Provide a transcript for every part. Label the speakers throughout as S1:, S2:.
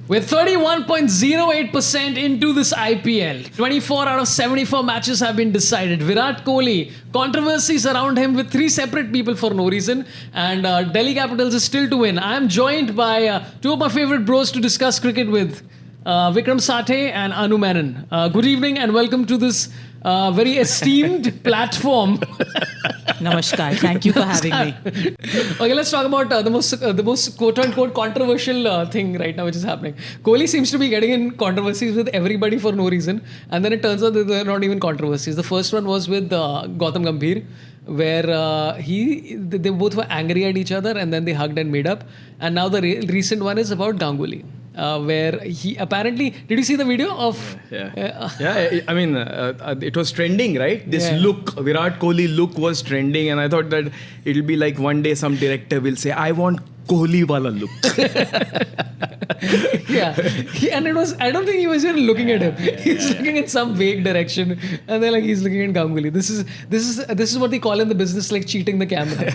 S1: We're 31.08% into this IPL. 24 out of 74 matches have been decided. Virat Kohli, controversies around him with 3 separate people for no reason. And Delhi Capitals is still to win. I am joined by 2 of my favorite bros to discuss cricket with. Vikram Sathe and Anu Menon. Good evening and welcome to this very esteemed platform.
S2: Namaskar. Thank you for having me.
S1: Okay, let's talk about the most quote-unquote controversial thing right now which is happening. Kohli seems to be getting in controversies with everybody for no reason, and then it turns out that they're not even controversies. The first one was with Gautam Gambhir, where they both were angry at each other and then they hugged and made up. And now the recent one is about Ganguly. Where he apparently... Did you see the video of...
S3: I mean, it was trending, right? This look, Virat Kohli look was trending, and I thought that it'll be like one day some director will say, I want Kohli wala look.
S1: And it was... I don't think he was even looking at him. He's looking in some vague direction, and then he's looking at Ganguly. This is what they call in the business like cheating the camera.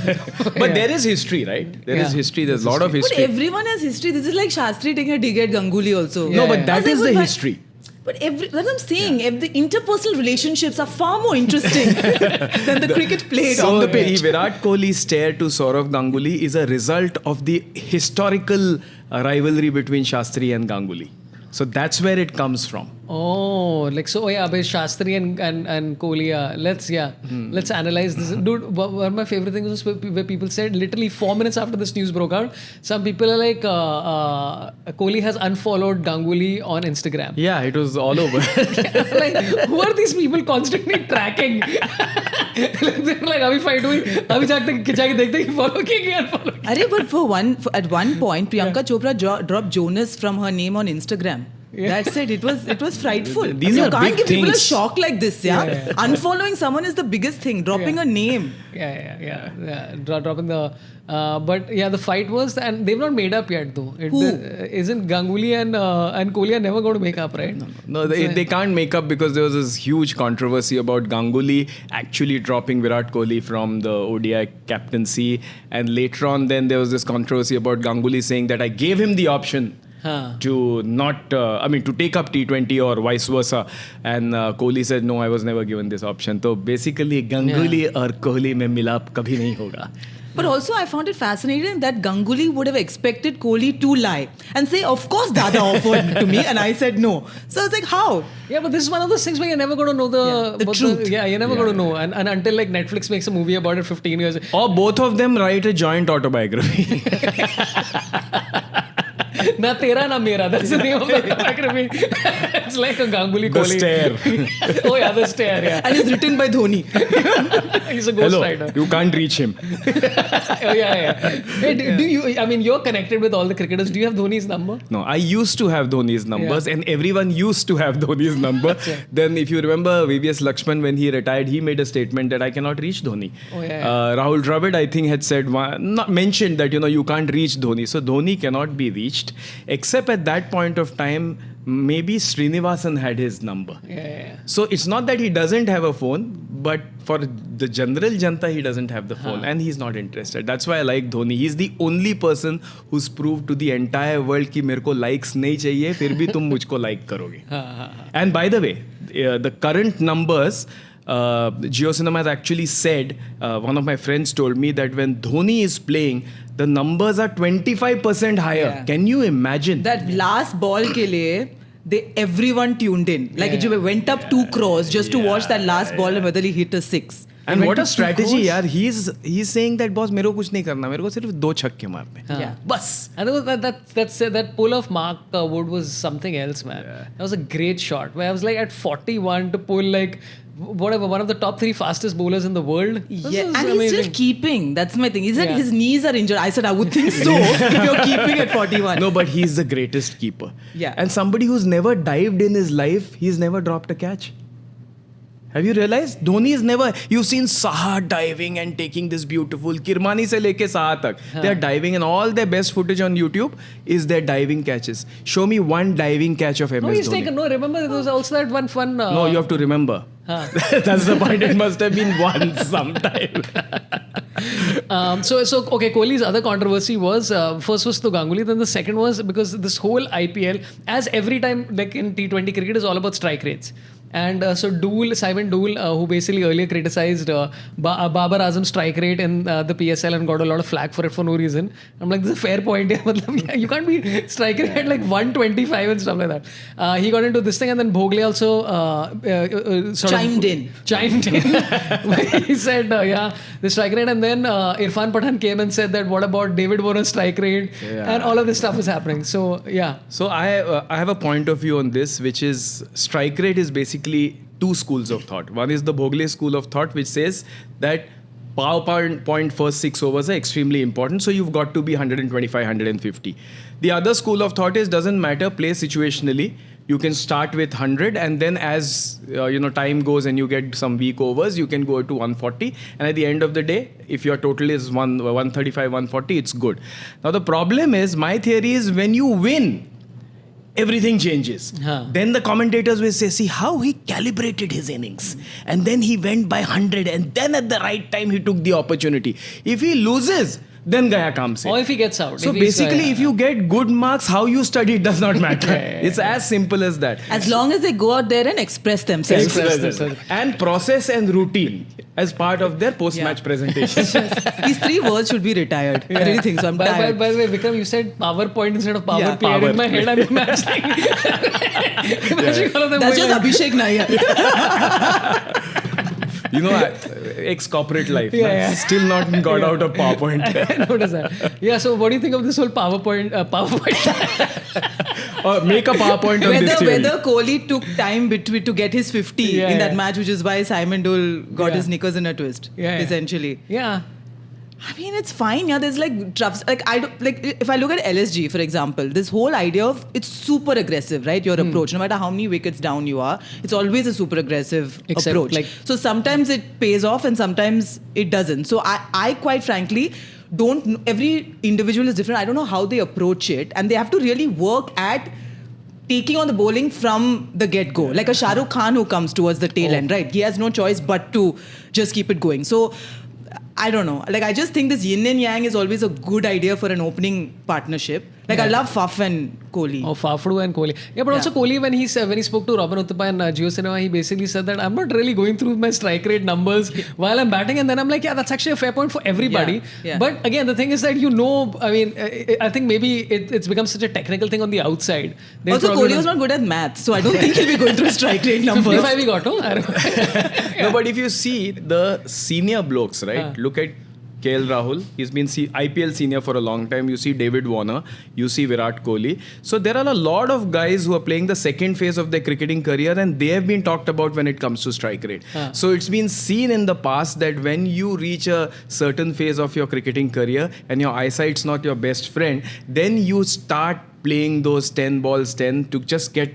S3: But there is history, right? There is history. There's a lot of history.
S2: But everyone has history. This is like Shastri taking a dig at Ganguly also.
S3: No, but that is the history.
S2: But that's what I'm saying. The interpersonal relationships are far more interesting than the cricket played on the pitch.
S3: So Virat Kohli's stare to Sourav Ganguly is a result of the historical rivalry between Shastri and Ganguly. So that's where it comes from.
S1: Oh, but Shastri and Kohli. Let's analyze this. Dude, one of my favorite things was where people said literally 4 minutes after this news broke out, some people are like, Kohli has unfollowed Ganguly on Instagram.
S3: Yeah, it was all over.
S1: Like, who are these people constantly tracking? They're like, are we fighting? Abhi jaake dekhte ki follow ki unfollow.
S2: But at one point, Priyanka Chopra dropped Jonas from her name on Instagram. That's it. It was frightful.
S3: These are
S2: you can't
S3: big
S2: give people a
S3: things.
S2: shock like this, Unfollowing someone is the biggest thing. Dropping a name.
S1: Dropping the... but the fight was... And they've not made up yet, though. Isn't Ganguly and Kohli are never going to make up, right?
S3: No, they can't make up because there was this huge controversy about Ganguly actually dropping Virat Kohli from the ODI captaincy. And later on, then there was this controversy about Ganguly saying that I gave him the option to not, to take up T20 or vice versa. And Kohli said, no, I was never given this option. So basically, Ganguly or Kohli mein milap kabhi nahi hoga.
S2: But also, I found it fascinating that Ganguly would have expected Kohli to lie and say, of course, Dada offered to me, and I said no. So it's like, how?
S1: Yeah, but this is one of those things where you're never going to know the
S2: truth.
S1: You're never going to know. And until like Netflix makes a movie about it 15 years.
S3: Or both of them write a joint autobiography.
S1: Na tera, na mera. That's the name of the autobiography. It's like a Ganguly Kohli.
S3: The Stare.
S1: The Stare, yeah.
S2: And it's written by Dhoni.
S1: He's a ghostwriter.
S3: You can't reach him.
S1: Hey, you're connected with all the cricketers. Do you have Dhoni's number?
S3: No, I used to have Dhoni's numbers and everyone used to have Dhoni's number. Then if you remember VVS Lakshman, when he retired, he made a statement that I cannot reach Dhoni. Rahul Dravid, I think, had said, mentioned that, you can't reach Dhoni. So Dhoni cannot be reached. Except at that point of time, maybe Srinivasan had his number. So it's not that he doesn't have a phone, but for the general janta, he doesn't have the phone and he's not interested. That's why I like Dhoni. He's the only person who's proved to the entire world कि मेरे को likes नहीं चाहिए, फिर भी तुम मुझको like करोगे. And by the way, the current numbers, JioCinema has actually said, one of my friends told me that when Dhoni is playing, the numbers are 25% higher.
S2: Yeah.
S3: Can you imagine?
S2: That last ball ke liye, everyone tuned in. Like it went up 2 crores just to watch that last ball and whether he hit a 6.
S3: And what a strategy, yaar. He's saying that, boss, मेरे को कुछ नहीं करना, मेरे को सिर्फ 2 छक्के मारने.
S1: Bus. And that pull of Mark Wood was something else, man. That was a great shot. Where I was like at 41 to pull like whatever, one of the top 3 fastest bowlers in the world.
S2: And he's still keeping. That's my thing. Is that his knees are injured? I said I would think so if you're keeping at 41.
S3: No, but he's the greatest keeper.
S2: Yeah.
S3: And somebody who's never dived in his life, he's never dropped a catch. Have you realized? Dhoni is never... You've seen Saha diving and taking this beautiful... Kirmani se leke Saha tak. They're diving and all their best footage on YouTube is their diving catches. Show me one diving catch of MS Dhoni.
S1: Remember there was also that one fun...
S3: No, you have to remember. That's the point. It must have been once sometime.
S1: So okay, Kohli's other controversy was first was to Ganguly, then the second was because this whole IPL, as every time like in T20 cricket, is all about strike rates. And so Simon Doull, who basically earlier criticized Babar Azam's strike rate in the PSL and got a lot of flack for it for no reason. I'm like, this is a fair point. Yeah, you can't be strike rate at like 125 and stuff like that. He got into this thing, and then Bhogle also
S2: Chimed in.
S1: He said, the strike rate. And then Irfan Pathan came and said that, what about David Warner's strike rate?
S3: Yeah.
S1: And all of this stuff is happening. So, yeah.
S3: So I have a point of view on this, which is strike rate is basically two schools of thought. One is the Bhogle school of thought, which says that power point first 6 overs are extremely important, so you've got to be 125, 150. The other school of thought is doesn't matter, play situationally. You can start with 100, and then as time goes and you get some weak overs, you can go to 140. And at the end of the day, if your total is 135, 140, it's good. Now the problem is, my theory is, when you win, everything changes. Then the commentators will say, see how he calibrated his innings. And then he went by 100, and then at the right time he took the opportunity. If he loses, then gaya kaam se.
S1: Or if he gets out.
S3: So basically, if you get good marks, how you study does not matter. It's as simple as that.
S2: As long as they go out there and express themselves.
S3: And process and routine as part of their post-match presentation.
S2: These 3 words should be retired. I really think so. I'm tired.
S1: By the way, Vikram, you said PowerPoint instead of power play.
S3: Power
S1: In my head, I'm imagining all of them.
S2: That's just Abhishek Nair.
S3: Ex-corporate life. Still not got out of PowerPoint.
S1: I noticed that. Yeah, so what do you think of this whole PowerPoint?
S3: Make a PowerPoint of this theory.
S2: Whether Kohli took time to get his 50 in that match, which is why Simon Doull got his knickers in a twist, essentially.
S1: Yeah.
S2: I mean, it's fine. Yeah, there's like troughs. If I look at LSG, for example, this whole idea of it's super aggressive, right? Your approach, no matter how many wickets down you are, it's always a super aggressive approach. So sometimes it pays off and sometimes it doesn't. So I quite frankly don't. Every individual is different. I don't know how they approach it, and they have to really work at taking on the bowling from the get-go. Like a Shah Rukh Khan who comes towards the tail end, right? He has no choice but to just keep it going. So I don't know. I just think this yin and yang is always a good idea for an opening partnership. I love Faf and Kohli.
S1: Oh, Fafdu and Kohli. Yeah, but also Kohli, when he spoke to Robin Uthappa and Jio Cinema, he basically said that I'm not really going through my strike rate numbers while I'm batting. And then I'm like, that's actually a fair point for everybody. Yeah. But again, the thing is that I think maybe it's become such a technical thing on the outside.
S2: Also, Kohli was not good at maths, so I don't think he'll be going through strike rate numbers.
S1: 55 he got, no?
S3: No, but if you see the senior blokes, right? Look at KL Rahul, he's been IPL senior for a long time. You see David Warner, you see Virat Kohli. So there are a lot of guys who are playing the second phase of their cricketing career, and they have been talked about when it comes to strike rate. So it's been seen in the past that when you reach a certain phase of your cricketing career and your eyesight's not your best friend, then you start playing those 10 balls 10 to just get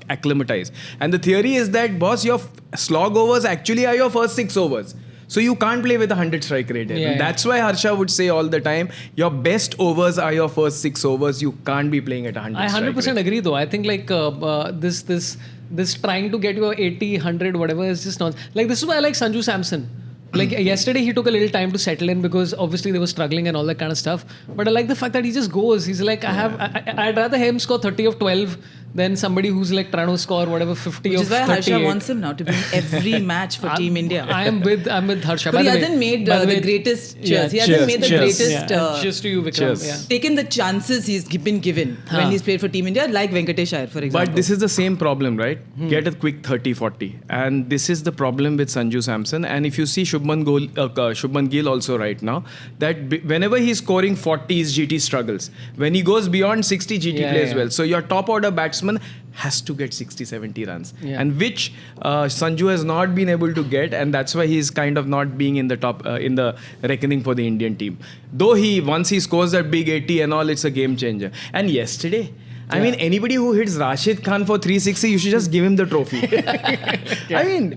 S3: acclimatized. And the theory is that, boss, your slog overs actually are your first 6 overs. So you can't play with a 100 strike rate. That's why Harsha would say all the time, your best overs are your first 6 overs. You can't be playing at 100 strike rate.
S1: I 100% agree though. I think this trying to get your 80, 100, whatever is just not... this is why I like Sanju Samson. Yesterday he took a little time to settle in because obviously they were struggling and all that kind of stuff. But I like the fact that he just goes. He's like, I'd rather him score 30 of 12 than somebody who's trying to score whatever 50
S2: Which
S1: of 38.
S2: Which is why Harsha wants him now to be in every match for Team India.
S1: I'm with Harsha.
S2: But he hasn't made the greatest cheers. He hasn't made the greatest...
S1: Cheers to you, Vikram.
S2: Taken the chances he's been given when he's played for Team India, like Venkatesh Iyer, for example.
S3: But this is the same problem, right? Get a quick 30-40. And this is the problem with Sanju Samson. And if you see Shubman Gill also right now, that whenever he's scoring 40, his GT struggles. When he goes beyond 60, GT plays well. So your top order batsman has to get 60-70 runs, and which Sanju has not been able to get, and that's why he's kind of not being in the top in the reckoning for the Indian team. Though once he scores that big 80 and all, it's a game changer. And yesterday, I mean, anybody who hits Rashid Khan for 360, you should just give him the trophy.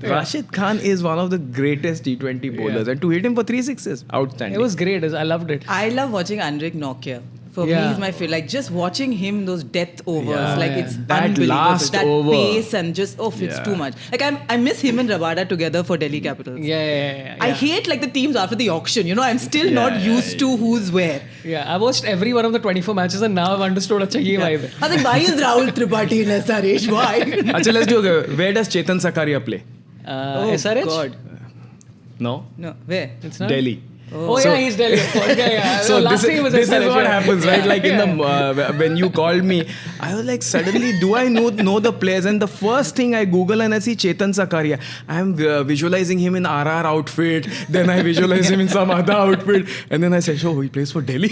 S3: Rashid Khan is one of the greatest T20 bowlers, and to hit him for 360s, outstanding.
S1: It was great. I loved it.
S2: I love watching Andrik Nokia. For me, he's my favorite. Like just watching him those death overs, it's
S3: that
S2: unbelievable.
S3: last
S2: that
S3: over.
S2: pace and just it's too much. Like I miss him and Rabada together for Delhi Capitals.
S1: Yeah.
S2: I hate like the teams after the auction. I'm still not used to who's where.
S1: Yeah, I watched every one of the 24 matches and now I've understood acha ye vibe hai.
S2: I think why is Rahul Tripathi in SRH? Why?
S3: Achha, let's do where does Chetan Sakaria play?
S1: SRH?
S2: God.
S3: No?
S2: No, where?
S1: It's not?
S3: Delhi.
S1: Oh, yeah, he's Delhi, of course. Yeah.
S3: So
S1: last
S3: this,
S1: time he was
S3: this is
S1: SRH,
S3: what
S1: yeah.
S3: happens, right? Like in the when you called me, I was like, suddenly, do I know the players? And the first thing I Google and I see Chetan Sakaria. I am visualizing him in RR outfit. Then I visualize him in some other outfit. And then I say, oh, he plays for Delhi.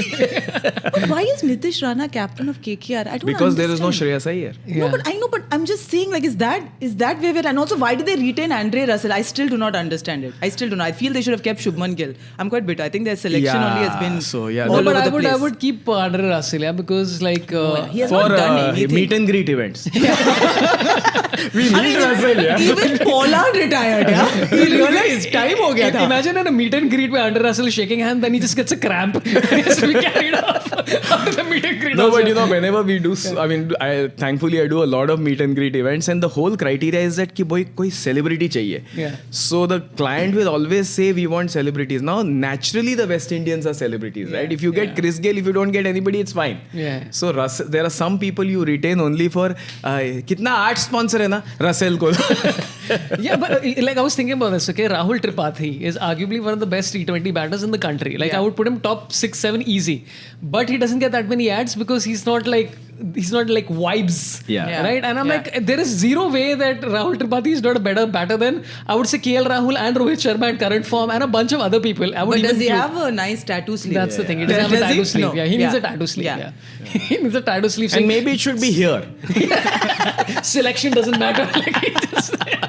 S2: Why is Nitish Rana captain of KKR? I don't
S3: Because there is no
S2: understand.
S3: Shreyas Iyer.
S1: Yeah.
S2: No, but I'm just saying, like, is that where we're... And also, why did they retain Andre Russell? I still do not understand it. I still do not. I feel they should have kept Shubman Gill. I'm quite bitter. I think their selection only has been all
S1: No,
S2: over
S1: but
S2: the place.
S1: I would keep Andre Russell, because like...
S2: He has
S3: For
S2: not done anything.
S3: meet and greet events. We need Russell, yeah.
S2: Even Pollard retired, yeah? He realized time ho gaya tha.
S1: Imagine in a meet and greet where Andre Russell is shaking hand, then he just gets a cramp. He has to be carried off after the meet and greet.
S3: No,
S1: also.
S3: but whenever we do, thankfully I do a lot of meet and greet events, and the whole criteria is that कि boy कोई celebrity चाहिए.
S1: Yeah.
S3: So the client will always say we want celebrities. Now naturally the West Indians are celebrities, right? If you get Chris Gayle, if you don't get anybody, it's fine.
S1: Yeah.
S3: So there are some people you retain only for कितना 8 sponsor है ना Russell को.
S1: Yeah, but like I was thinking about this, okay? Rahul Tripathi is arguably one of the best T20 batters in the country. Like I would put him top 6-7 easy. But he doesn't get that many ads because he's not like vibes.
S3: Yeah.
S1: Right? And I'm like, there is zero way that Rahul Tripathi is not a better batter than I would say KL Rahul and Rohit Sharma in current form and a bunch of other people. I would
S2: But
S1: even
S2: does he
S1: include-
S2: have a nice tattoo sleeve?
S1: That's the thing. He doesn't have a
S2: Does he?
S1: tattoo sleeve.
S2: No.
S1: Yeah, he needs
S2: Yeah.
S1: a tattoo sleeve.
S2: Yeah.
S1: Yeah. He needs a tattoo sleeve.
S3: And
S1: saying,
S3: maybe it should be here.
S1: selection doesn't matter. Like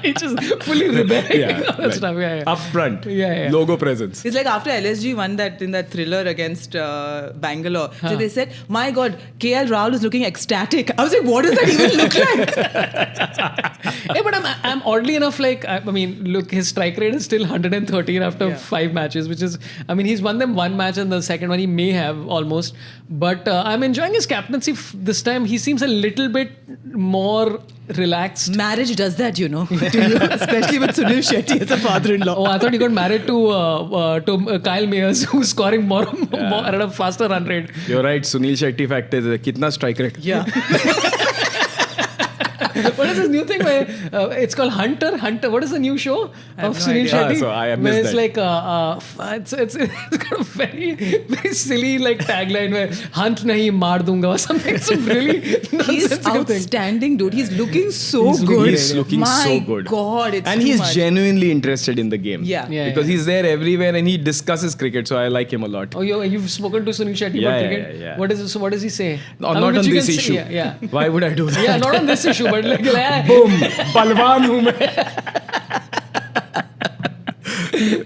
S1: he just fully rebelling.
S3: Yeah,
S1: That
S3: right.
S1: stuff. Yeah.
S3: Up front.
S1: Yeah.
S3: Logo presence.
S2: It's like after LSG won that in that thriller against Bangalore. So they said, my God, KL Rahul is looking ecstatic. I was like, what does that even look like?
S1: Yeah, but I'm oddly enough like look, his strike rate is still 113 after 5 matches, which is he's won them one match and the second one he may have almost, but I'm enjoying his captaincy this time. He seems a little bit more relaxed.
S2: Marriage does that, to you, especially with Sunil Shetty as a father-in-law.
S1: Oh, I thought he got married to Kyle Mayers, who's scoring more at a faster run rate.
S3: You're right. Sunil Shetty fact is kitna strike rate.
S2: Yeah.
S1: What is this new thing where it's called Hunter? What is the new show of Sunil
S2: idea.
S1: Shetty?
S3: So I
S1: where
S3: missed
S1: it's
S3: that.
S1: like it's got a very very silly like tagline where Hunt nahi maar dunga or something. It's a really
S2: He's
S1: nonsensical thing.
S2: outstanding, dude. He's looking so
S1: He's looking
S2: good.
S1: great.
S3: He's looking
S2: My
S3: so good.
S2: God, it's
S3: and
S2: too
S3: he's
S2: much.
S3: genuinely interested in the game.
S2: Yeah.
S3: Because he's there everywhere and he discusses cricket, so I like him a lot.
S1: Oh, you've spoken to Sunil Shetty
S3: Yeah,
S1: about
S3: yeah,
S1: cricket.
S3: yeah.
S1: What does he say?
S3: Not
S1: which
S3: on
S1: you
S3: this
S1: can
S3: issue.
S1: say- Yeah.
S3: Why would I do that?
S1: Yeah, not on this issue, but like
S3: Boom. Balwan hu main.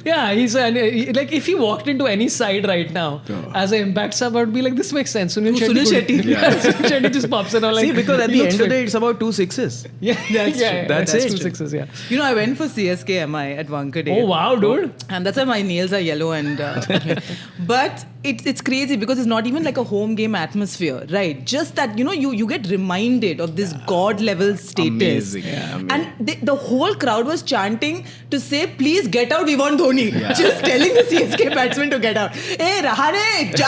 S1: yeah, he's like if he walked into any side right now as an impact sub, I would be like, this makes sense. Sunil
S2: Sunil
S1: Shetty.
S2: Shetty.
S1: Yeah. Sunil Shetty just pops in. I'm like,
S3: See, because at
S1: he
S3: the
S1: looks
S3: end of the
S1: fit.
S3: day, it's about 2 sixes.
S1: Yeah, that's true.
S3: That's
S1: That's
S3: it.
S1: 2 sixes. Yeah.
S2: I went for CSK MI at Wankhede.
S1: Oh wow, dude.
S2: And that's why my nails are yellow and but it's crazy because it's not even like a home game atmosphere, right? Just that you get reminded of this god level status.
S3: Amazing. Yeah, amazing.
S2: And the whole crowd was chanting to say, please get out, we want Dhoni. Just telling the CSK batsman to get out. Hey, Rahane, ja,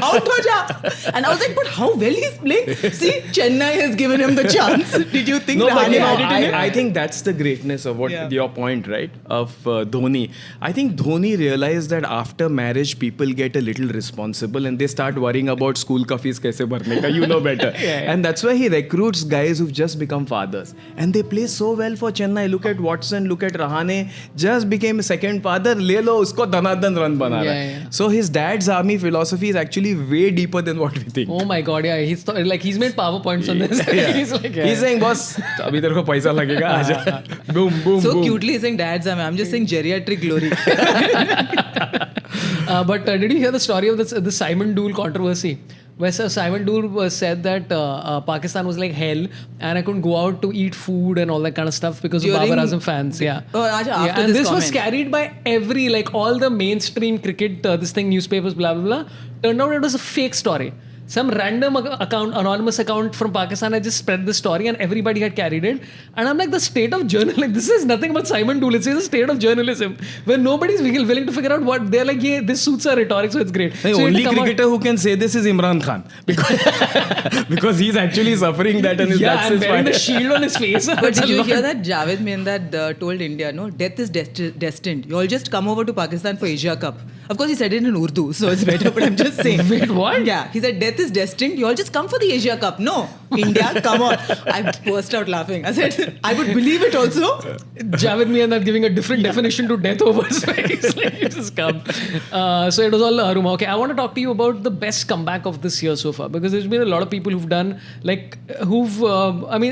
S2: out ho ja. And I was like, but how well he's playing. See, Chennai has given him the chance. Did you think
S3: No, but
S2: Rahane had it in him?
S3: I think that's the greatness of what your point, right? Of Dhoni. I think Dhoni realized that after marriage, people get a little responsible and they start worrying about school ka fees kaise bharne ka. You know better. And that's why he recruits guys who've just become fathers. And they play so well for Chennai. Look at Watson, look at Rahane. Just became a second father. Le lo, usko danadan run bana raha hai.
S1: Yeah.
S3: So his dad's army philosophy is actually way deeper than what we think.
S1: Oh my god, yeah. He's made PowerPoints on this. He's like,
S3: He's saying, boss, abhi tere ko paisa lagega. Aaja. Boom, boom,
S2: So
S3: boom.
S2: cutely saying dad's army. I'm just saying geriatric glory.
S1: But did you hear the story of the Simon Doull controversy? Where Simon Doull said that Pakistan was like hell and I couldn't go out to eat food and all that kind of stuff because of
S2: During-
S1: Babar Azam fans. Yeah.
S2: Oh, after
S1: And
S2: this
S1: this was
S2: comment.
S1: carried by all the mainstream cricket, newspapers, blah, blah, blah. Turned out it was a fake story. some random account, anonymous account from Pakistan had just spread the story and everybody had carried it. And I'm like, the state of journalism, like, this is nothing but Simon Doull. It's the state of journalism where nobody's willing to figure out what they're like, yeah, this suits our rhetoric, so it's great.
S3: The
S1: so
S3: only cricketer who can say this is Imran Khan because he's actually suffering that and that's
S1: and
S3: his
S1: wearing the
S3: fire.
S1: shield on his face.
S2: But did you hear that Javed Menon told India, no, death is destined. You all just come over to Pakistan for Asia Cup. Of course, he said it in Urdu, so it's better, but I'm just saying.
S1: Wait, what?
S2: Yeah, he said death is destined. You all just come for the Asia Cup. No, India, come on. I burst out laughing. I said, I would believe it also.
S1: Javed Menon giving a different definition to death over space. Like, it just come. So it was all rumor. Okay, I want to talk to you about the best comeback of this year so far, because there's been a lot of people who've done, like,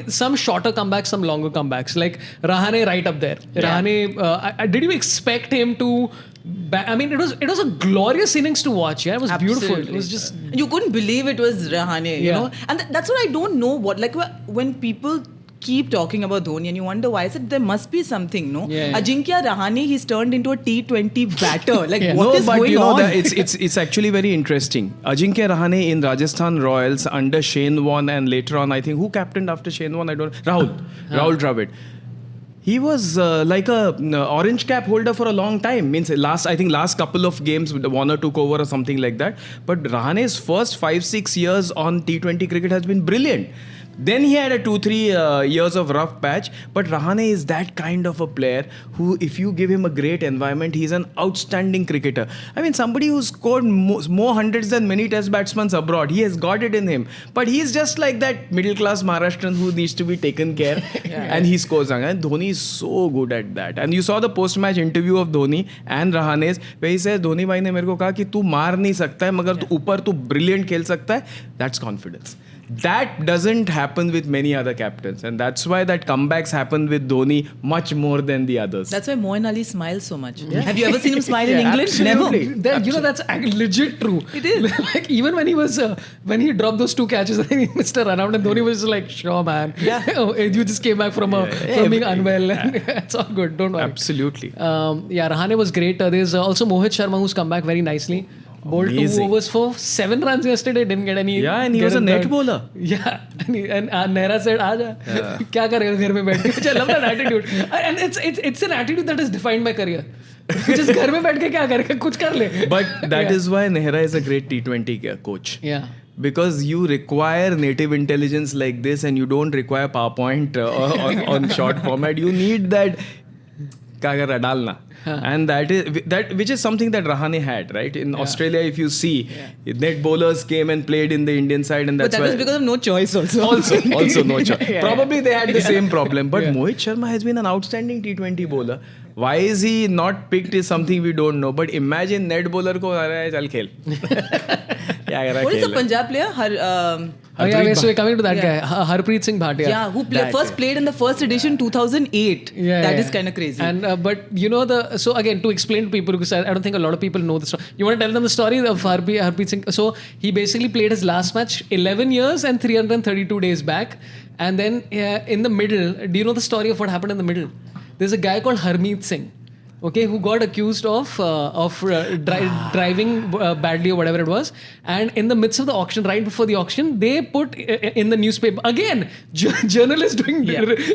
S1: some shorter comebacks, some longer comebacks. Like Rahane right up there.
S2: Yeah.
S1: Rahane, did you expect him to... it was a glorious innings to watch. Yeah, it was beautiful.
S2: Absolutely.
S1: It was just...
S2: You couldn't believe it was Rahane, you
S1: Yeah.
S2: know? And that's what I don't know. When people keep talking about Dhoni and you wonder why, I said there must be something, no?
S1: Yeah.
S2: Ajinkya Rahane, he's turned into a T20 batter. Like,
S1: Yeah.
S2: what is going on?
S3: It's actually very interesting. Ajinkya Rahane in Rajasthan Royals under Shane Warne and later on, I think, who captained after Shane Warne? I don't know. Rahul Dravid. He was like a orange cap holder for a long time. Last couple of games, Warner took over or something like that. But Rahane's first 5-6 years on T20 cricket has been brilliant. Then he had a 2-3 years of rough patch. But Rahane is that kind of a player who, if you give him a great environment, he's an outstanding cricketer. I mean, somebody who's scored more hundreds than many test batsmen abroad. He has got it in him. But he's just like that middle-class Maharashtrian who needs to be taken care. And he scores. And Dhoni is so good at that. And you saw the post-match interview of Dhoni and Rahane's where he says, Dhoni bhai ne mere ko kaha ki tu maar nahi sakta hai, magar tu upar tu brilliant khel sakta hai. That's confidence. That doesn't happen with many other captains, and that's why that comebacks happen with Dhoni much more than the others.
S2: That's why Moeen Ali smiles so much. Have you ever seen him smile in England?
S3: absolutely.
S2: Never.
S1: That's legit true.
S2: It is.
S1: Like, even when he was when he dropped those 2 catches, I think he missed a run out, and Dhoni was just like, "Sure, man.
S2: Yeah.
S1: You just came back from being unwell, and it's all good. Don't worry."
S3: Absolutely.
S1: Rahane was great. There's also Mohit Sharma who's come back very nicely. Bowled 2 overs for 7 runs yesterday. Didn't get any.
S3: Yeah, and he was a net bowler.
S1: Yeah, and Nehra said, "Aja, क्या करेगा घर में बैठ के?" Which I love that attitude, and it's an attitude that is defined my career. Just घर में बैठ के क्या करेगा? कुछ कर ले.
S3: But that is why Nehra is a great T20 coach.
S1: Yeah.
S3: Because you require native intelligence like this, and you don't require PowerPoint on short format. You need that. क्या कर रहा डालना. And that which is something that Rahane had, right? In Australia, if you see, net bowlers came and played in the Indian side, and that's
S2: But that was because of no choice also.
S3: also no choice.
S1: Yeah.
S3: Probably they had the same problem. But Mohit Sharma has been an outstanding T20 bowler. Why is he not picked is something we don't know. But imagine net bowler ko आ रहा है चल खेल. क्या कर रहा है
S2: What is the
S3: खेल.
S2: Punjab player?
S1: So we're coming to that guy, Harpreet Singh Bhatia.
S2: Yeah, who first played in the first edition 2008. That is kind of crazy.
S1: And but you know so again, to explain to people, because I don't think a lot of people know this. You want to tell them the story of Harpreet Singh? So he basically played his last match 11 years and 332 days back, and then in the middle, do you know the story of what happened in the middle? There's a guy called Harpreet Singh. Okay, who got accused of driving badly or whatever it was, and in the midst of the auction, right before the auction, they put in the newspaper again. Journalists doing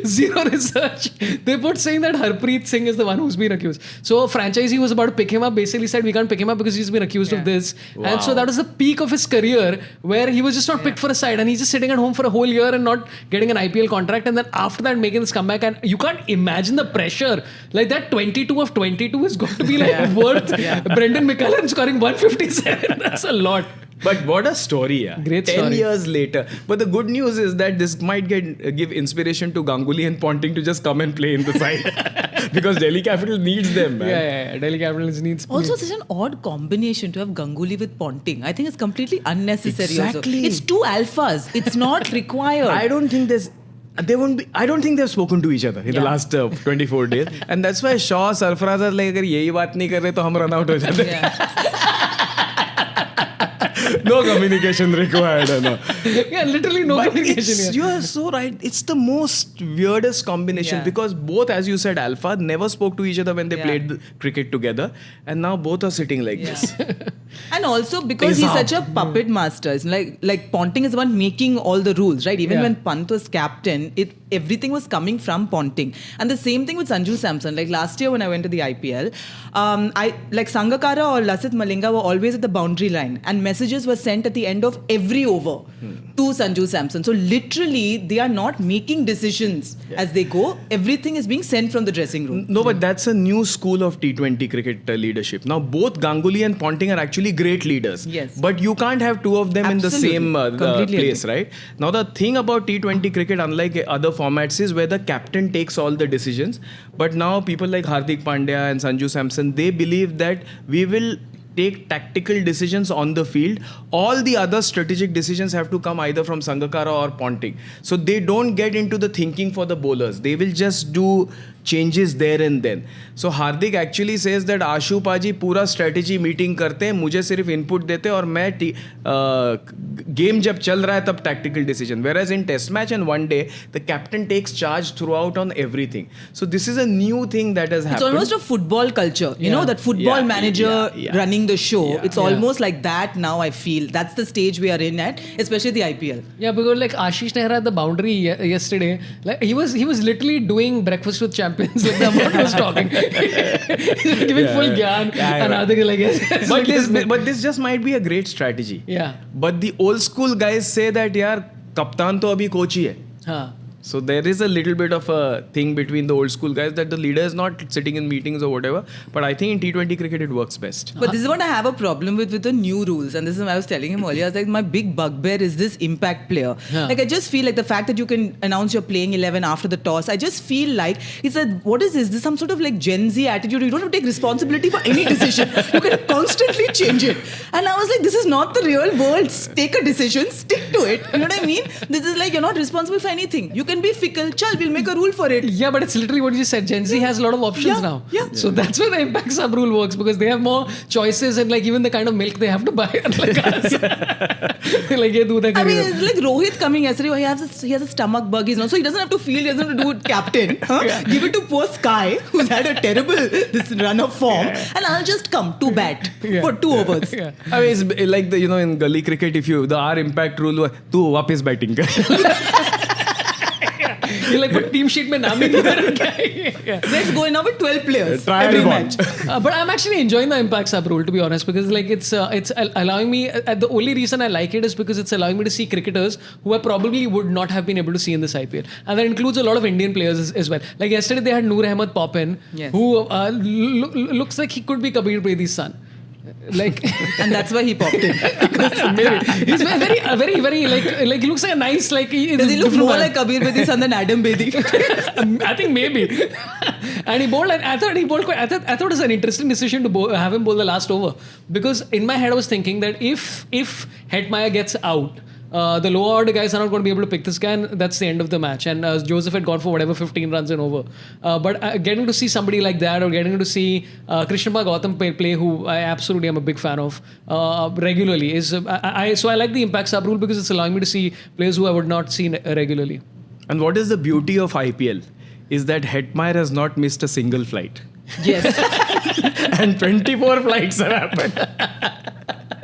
S1: zero research. They put saying that Harpreet Singh is the one who's been accused. So a franchisee was about to pick him up. Basically said we can't pick him up because he's been accused of this. Wow. And so that was the peak of his career, where he was just not picked for a side, and he's just sitting at home for a whole year and not getting an IPL contract. And then after that, making this comeback, and you can't imagine the pressure. Like that 22 of 22 is going to be like worth Brendan McCullum scoring 157. That's a lot.
S3: But what a story, yeah.
S1: Great
S3: 10
S1: story.
S3: years later. But the good news is that this might give inspiration to Ganguly and Ponting to just come and play in the side. Because Delhi Capital needs them, man.
S1: Yeah. Delhi Capitals needs...
S2: Also, such an odd combination to have Ganguly with Ponting. I think it's completely unnecessary.
S3: Exactly.
S2: Also. It's 2 alphas. It's not required.
S3: I don't think they've spoken to each other in the last 24 days. And that's why Shaw, Sarfaraz are like, अगर यही बात नहीं कर रहे तो हम run out हो जाते. No communication required. No.
S1: Yeah, literally no
S3: But
S1: communication.
S3: you are so right. It's the most weirdest combination because both, as you said, Alpha never spoke to each other when they played the cricket together, and now both are sitting like this.
S2: And also because he's such a puppet master. It's like Ponting is the one making all the rules, right? Even when Pant was captain, everything was coming from Ponting. And the same thing with Sanju Samson. Like last year when I went to the IPL, Sangakkara or Lasith Malinga were always at the boundary line, and messages were sent at the end of every over to Sanju Samson. So literally, they are not making decisions as they go. Everything is being sent from the dressing room.
S3: No, but that's a new school of T20 cricket leadership. Now, both Ganguly and Ponting are actually great leaders.
S2: Yes.
S3: But you can't have two of them in the same
S2: Completely
S3: place,
S2: agree.
S3: right? Now, the thing about T20 cricket, unlike other formats, is where the captain takes all the decisions. But now, people like Hardik Pandya and Sanju Samson, they believe that we will take tactical decisions on the field. All the other strategic decisions have to come either from Sangakkara or Ponting. So they don't get into the thinking for the bowlers. They will just do changes there and then. So Hardik actually says that Ashu Paji पूरा strategy meeting करते हैं, मुझे सिर्फ input देते हैं और मैं game जब चल रहा है तब tactical decision. Whereas in test match and one day, the captain takes charge throughout on everything. So this is a new thing that has happened.
S2: It's almost a football culture, you know, that football manager running the show.
S3: Yeah.
S2: It's almost like that now, I feel. That's the stage we are in at, especially the IPL.
S1: Yeah, because like Ashish Nehra at the boundary yesterday, like he was literally doing breakfast with champions. Like the amount he was talking, giving full gyan, and other like yes.
S3: But this just might be a great strategy.
S1: Yeah.
S3: But the old school guys say that यार कप्तान तो अभी coach ही है.
S1: हाँ.
S3: So there is a little bit of a thing between the old school guys that the leader is not sitting in meetings or whatever. But I think in T20 cricket it works best.
S2: But this is what I have a problem with the new rules. And this is what I was telling him earlier. I was like, my big bugbear is this impact player.
S1: Yeah.
S2: Like I just feel like the fact that you can announce you're playing 11 after the toss, I just feel like it's like, what is this? This is some sort of like Gen Z attitude. You don't have to take responsibility for any decision. You can constantly change it. And I was like, this is not the real world. Take a decision, stick to it. You know what I mean? This is like, you're not responsible for anything. You can be fickle. We'll make a rule for it.
S1: Yeah, but it's literally what you said. Gen Z has a lot of options now.
S2: Yeah.
S1: So that's where the impact sub rule works, because they have more choices and like even the kind of milk they have to buy. Like us. Like, yeah, do that.
S2: I mean, it's like Rohit coming yesterday. He has a stomach bug. So he doesn't have to field. He doesn't have to do it captain. Huh? Yeah. Give it to poor Sky, who's had a terrible this run of form, and I'll just come to bat for 2 overs.
S1: Yeah.
S3: I mean, it's like the, in gully cricket, if the our impact rule, tu वापस batting कर.
S1: You like put team sheet में नाम ही नहीं. Yeah.
S2: Let's go now with 12 players
S3: Trial
S2: every
S3: ball.
S2: match.
S1: But I'm actually enjoying the impact sub rule, to be honest, because like it's allowing me. The only reason I like it is because it's allowing me to see cricketers who I probably would not have been able to see in this IPL, and that includes a lot of Indian players as well. Like yesterday, they had Noor Ahmed pop in, who looks like he could be Kabir Bedi's son. Like,
S2: And that's why he popped in.
S1: maybe he's very like he looks like a nice like.
S2: Does he look more like Kabir Bedi's son than Adam Bedi?
S1: I think maybe. And he bowled. And I thought it was an interesting decision to have him bowl the last over, because in my head I was thinking that if Hetmeyer gets out, the lower order guys are not going to be able to pick this guy, and that's the end of the match. And Joseph had gone for whatever 15 runs and over. But getting to see somebody like that, or getting to see Krishnappa Gautam play, who I absolutely am a big fan of regularly, is so I like the impact sub rule because it's allowing me to see players who I would not see regularly.
S3: And what is the beauty of IPL is that Hetmeyer has not missed a single flight.
S2: Yes.
S3: And 24 flights have happened.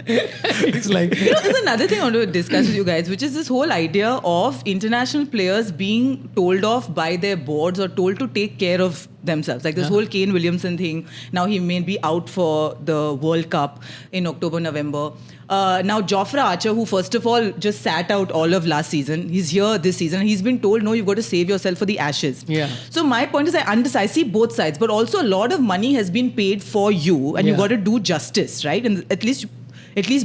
S1: It's like,
S2: There's another thing I want to discuss with you guys, which is this whole idea of international players being told off by their boards or told to take care of themselves. Like this whole Kane Williamson thing. Now he may be out for the World Cup in October, November. Now Jofra Archer, who first of all just sat out all of last season, he's here this season. He's been told, no, you've got to save yourself for the Ashes.
S1: Yeah.
S2: So my point is, I see both sides, but also a lot of money has been paid for you, and you've got to do justice, right? And at least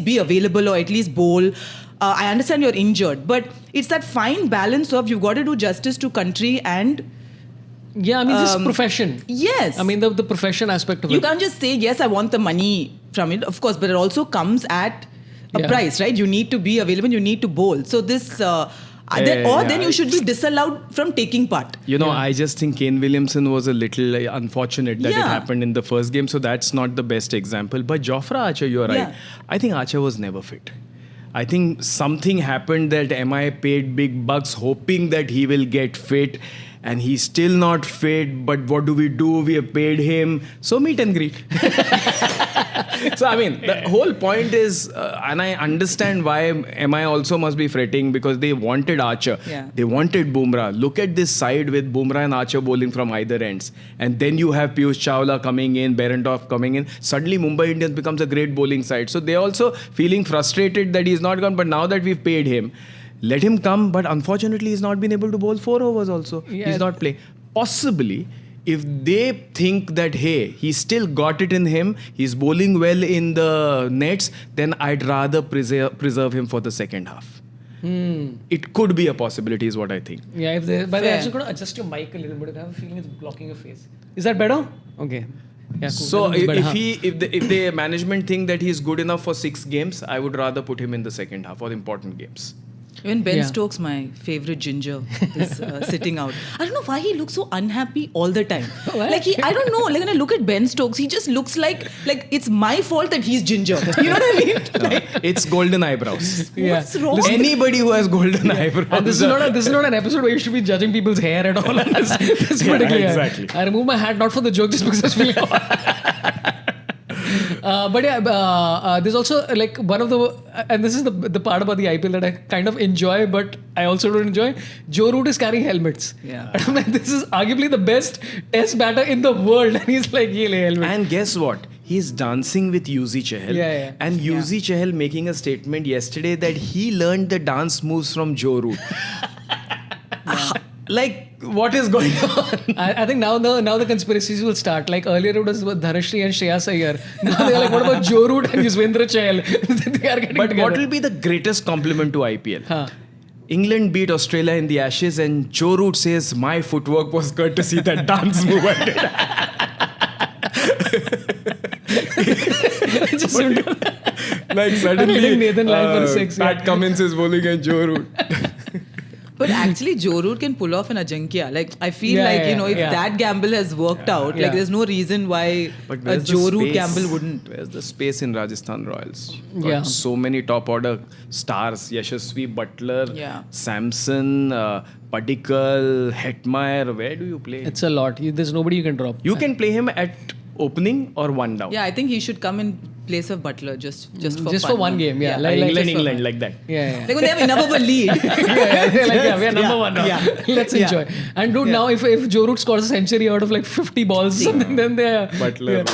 S2: be available, or at least bowl. I understand you're injured, but it's that fine balance of you've got to do justice to country and...
S1: yeah, I mean, this profession.
S2: Yes.
S1: I mean, the profession aspect of
S2: You
S1: it.
S2: can't just say, yes, I want the money from it, of course, but it also comes at a price, right? You need to be available, you need to bowl. So this... then you should be disallowed from taking part.
S3: I just think Kane Williamson was a little unfortunate that it happened in the first game, so that's not the best example. But Jofra Archer, you're right.
S2: Yeah.
S3: I think Archer was never fit. I think something happened that MI paid big bucks hoping that he will get fit. And he's still not fit, but what do? We have paid him. So meet and greet. So, I mean, the whole point is, and I understand why MI also must be fretting, because they wanted Archer.
S2: Yeah.
S3: They wanted Bumrah. Look at this side with Bumrah and Archer bowling from either ends. And then you have Piyush Chawla coming in, Behrendorff coming in. Suddenly, Mumbai Indians becomes a great bowling side. So, they're also feeling frustrated that he's not gone. But now that we've paid him, let him come. But unfortunately, he's not been able to bowl 4 overs also.
S1: Yeah.
S3: He's not playing. Possibly, if they think that, hey, he's still got it in him, he's bowling well in the nets, then I'd rather preserve him for the second half. It could be a possibility, is what I think.
S1: Yeah, if they, but they're
S2: Fair.
S1: actually going to adjust your mic a little bit. I have a feeling it's blocking your face. Is that better? Okay. Yeah, cool.
S3: So
S1: That looks better,
S3: if the management think that he's good enough for 6 games, I would rather put him in the second half for the important games.
S2: Even Ben
S1: Yeah.
S2: Stokes, my favorite ginger, is sitting out. I don't know why he looks so unhappy all the time.
S1: What?
S2: Like I don't know. Like when I look at Ben Stokes, he just looks like it's my fault that he's ginger. You know what I mean? Like,
S3: It's golden eyebrows.
S1: Yeah.
S2: what's wrong?
S3: Anybody who has golden eyebrows.
S1: And this is not an episode where you should be judging people's hair at all. This particular
S3: exactly.
S1: I remove my hat not for the joke, just because I was feeling but yeah, there's also like one of the, and this is the part about the IPL that I kind of enjoy, but I also don't enjoy. Joe Root is carrying helmets.
S2: Yeah.
S1: And I'm like, this is arguably the best test batter in the world, and he's like, ye le helmet.
S3: And guess what? He's dancing with Yuzi Chahal.
S1: Yeah.
S3: And Yuzi Chahal making a statement yesterday that he learned the dance moves from Joe Root. Like, what is going on?
S1: I think now the conspiracies will start. Like earlier it was with Dhanashree and Shreyas Iyer. Now they're like, what about Joe Root and Yuzvendra Chahal? They are getting
S3: But
S1: together.
S3: what will be the greatest compliment to IPL?
S1: Huh.
S3: England beat Australia in the Ashes and Joe Root says, my footwork was good to see that dance move I did.
S1: Just
S3: Like suddenly,
S1: hitting Nathan Lyle for 6.
S3: Pat Cummins is bowling and Joe Root.
S2: But actually, Joe Root can pull off an Ajankya. Like I feel
S1: Yeah,
S2: like
S1: yeah,
S2: if
S1: yeah.
S2: that gamble has worked out,
S1: Yeah.
S2: like there's no reason why
S3: But
S2: a
S3: where's the
S2: Joe Root
S3: space?
S2: gamble wouldn't.
S3: Where's the space in Rajasthan Royals? Got
S1: Yeah.
S3: so many top order stars. Yashasvi Butler,
S2: Yeah.
S3: Samson, Padikkal, Hetmeyer. Where do you play?
S1: It's a lot. There's nobody you can drop.
S3: You can play him at opening or one down.
S2: Yeah, I think he should come in place of Butler just for
S1: Just
S2: fun.
S1: for one game, yeah.
S3: England, like that.
S1: Yeah.
S2: Like when they have enough of a lead.
S1: We are number one now.
S2: Yeah.
S1: Let's
S2: Yeah.
S1: enjoy. And dude, now if Joe Root scores a century out of like 50 balls, something, then they are.
S3: Butler.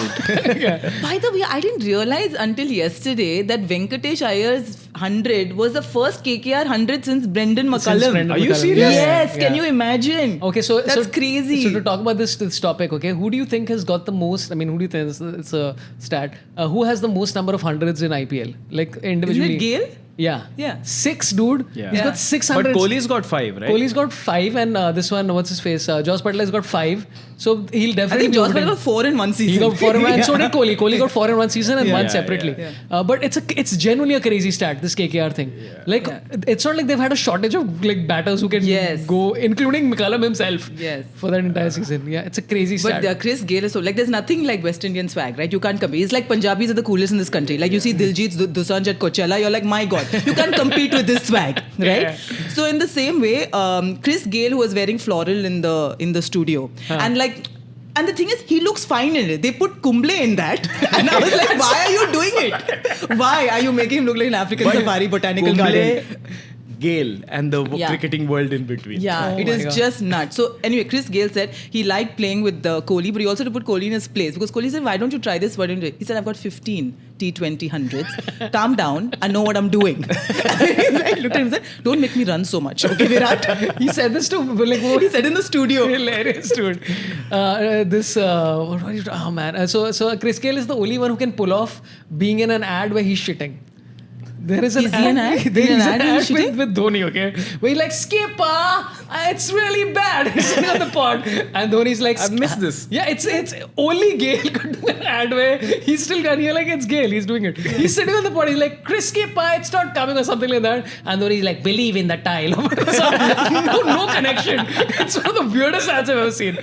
S1: Yeah.
S2: By the way, I didn't realize until yesterday that Venkatesh Iyer's 100 was the first KKR 100 since Brendan McCullum.
S1: Brendan
S3: Are you
S1: McCullum.
S3: serious?
S2: Yes,
S1: Yeah.
S2: can you imagine?
S1: Okay, so
S2: that's crazy.
S1: So to talk about this topic, okay, who do you think has got the most? I mean, who do you think it's a stat? Who has the most number of hundreds in IPL? Like individually.
S2: Isn't it Gale?
S1: Yeah.
S2: Yeah.
S1: 6, dude.
S3: Yeah.
S1: He's
S2: Yeah.
S1: got 600.
S3: But Kohli's got 5, right?
S1: Kohli's got 5, and this one, what's his face? Josh Butler's got 5. So he'll
S2: I
S1: definitely.
S2: think
S1: be
S2: Josh
S1: overtaken.
S2: Butler got 4 in one season.
S1: He got 4 in one, and so did Kohli. Kohli got 4 in one season and
S3: Yeah.
S1: one
S3: Yeah,
S1: separately.
S2: yeah.
S1: But it's genuinely a crazy stat, this KKR thing. Like, it's not like they've had a shortage of like batters who can
S2: Yes.
S1: go, including McCullum himself.
S2: Yes.
S1: For that entire season. Yeah, it's a crazy stat.
S2: But Chris Gale is so like there's nothing like West Indian swag, right? You can't compete. It's like Punjabis are the coolest in this country. Like you see Diljit Dosanjh at Coachella, you're like, my God, you can't compete with this swag, right?
S1: Yeah.
S2: So in the same way, Chris Gale, who was wearing floral in the studio, and like. And the thing is, he looks fine in it. They put Kumble in that. And I was like, why are you doing it? Why are you making him look like an African safari botanical garden?
S3: Gale and the
S2: Yeah.
S3: cricketing world in between.
S2: Yeah,
S1: Oh
S2: it
S1: my
S2: is
S1: God.
S2: just nuts. So anyway, Chris Gale said he liked playing with the Kohli, but he also had to put Kohli in his place because Kohli said, "Why don't you try this? Why don't you?" He said, "I've got 15 T20 hundreds. Calm down. I know what I'm doing." I looked at him and said, "Don't make me run so much, okay, Virat?"
S1: He said this to like
S2: He said in the studio.
S1: Hilarious, dude. What are you? Oh man. So Chris Gale is the only one who can pull off being in an ad where he's shitting. There is an
S2: Is he an ad?
S1: There
S2: In an
S1: is
S2: ad
S1: an
S2: and
S1: ad
S2: shitting?
S1: with Dhoni, okay? Where he's like, Skipper, it's really bad. He's sitting on the pod. And Dhoni's like,
S3: I've missed this.
S1: Yeah, it's only Gale could do an ad where he's still got here like it's Gale, he's doing it. He's sitting on the pod, he's like, Chris Skipper, it's not coming or something like that. And Dhoni's like, believe in the tile. So, no connection. It's one of the weirdest ads I've ever seen.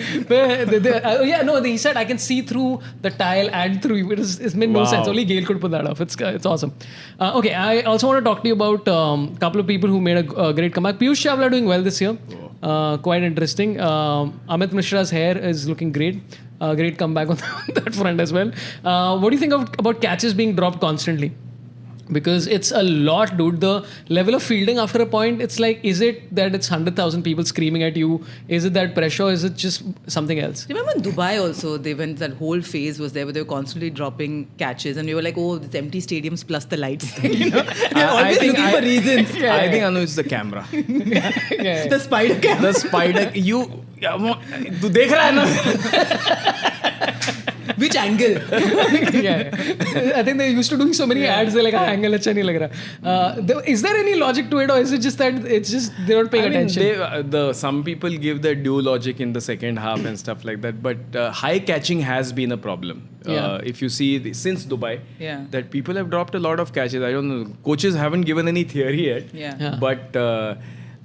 S1: He said I can see through the tile and through you. It made no sense. Only Gail could pull that off. It's awesome. Okay, I also want to talk to you about a couple of people who made a great comeback. Piyush Chawla doing well this year. Quite interesting. Amit Mishra's hair is looking great. Great comeback on that front as well. What do you think about catches being dropped constantly? Because it's a lot, dude. The level of fielding after a point, it's like, is it that it's 100,000 people screaming at you? Is it that pressure? Is it just something else?
S2: Remember in Dubai also, they went, that whole phase was there where they were constantly dropping catches and we were like, oh, it's empty stadiums plus the lights. You know? You're always looking for reasons.
S3: I think Anu is the camera.
S2: The spider camera.
S3: The spider. You dekh raha hai na?
S2: Which angle?
S1: I think they used to doing so many ads. They're like, angle acha nahi lag raha. Is there any logic to it, or is it just that it's just they're not paying attention?
S3: Some people give the due logic in the second half and stuff like that, but high catching has been a problem. If you see since Dubai, that people have dropped a lot of catches. I don't know. Coaches haven't given any theory yet, but.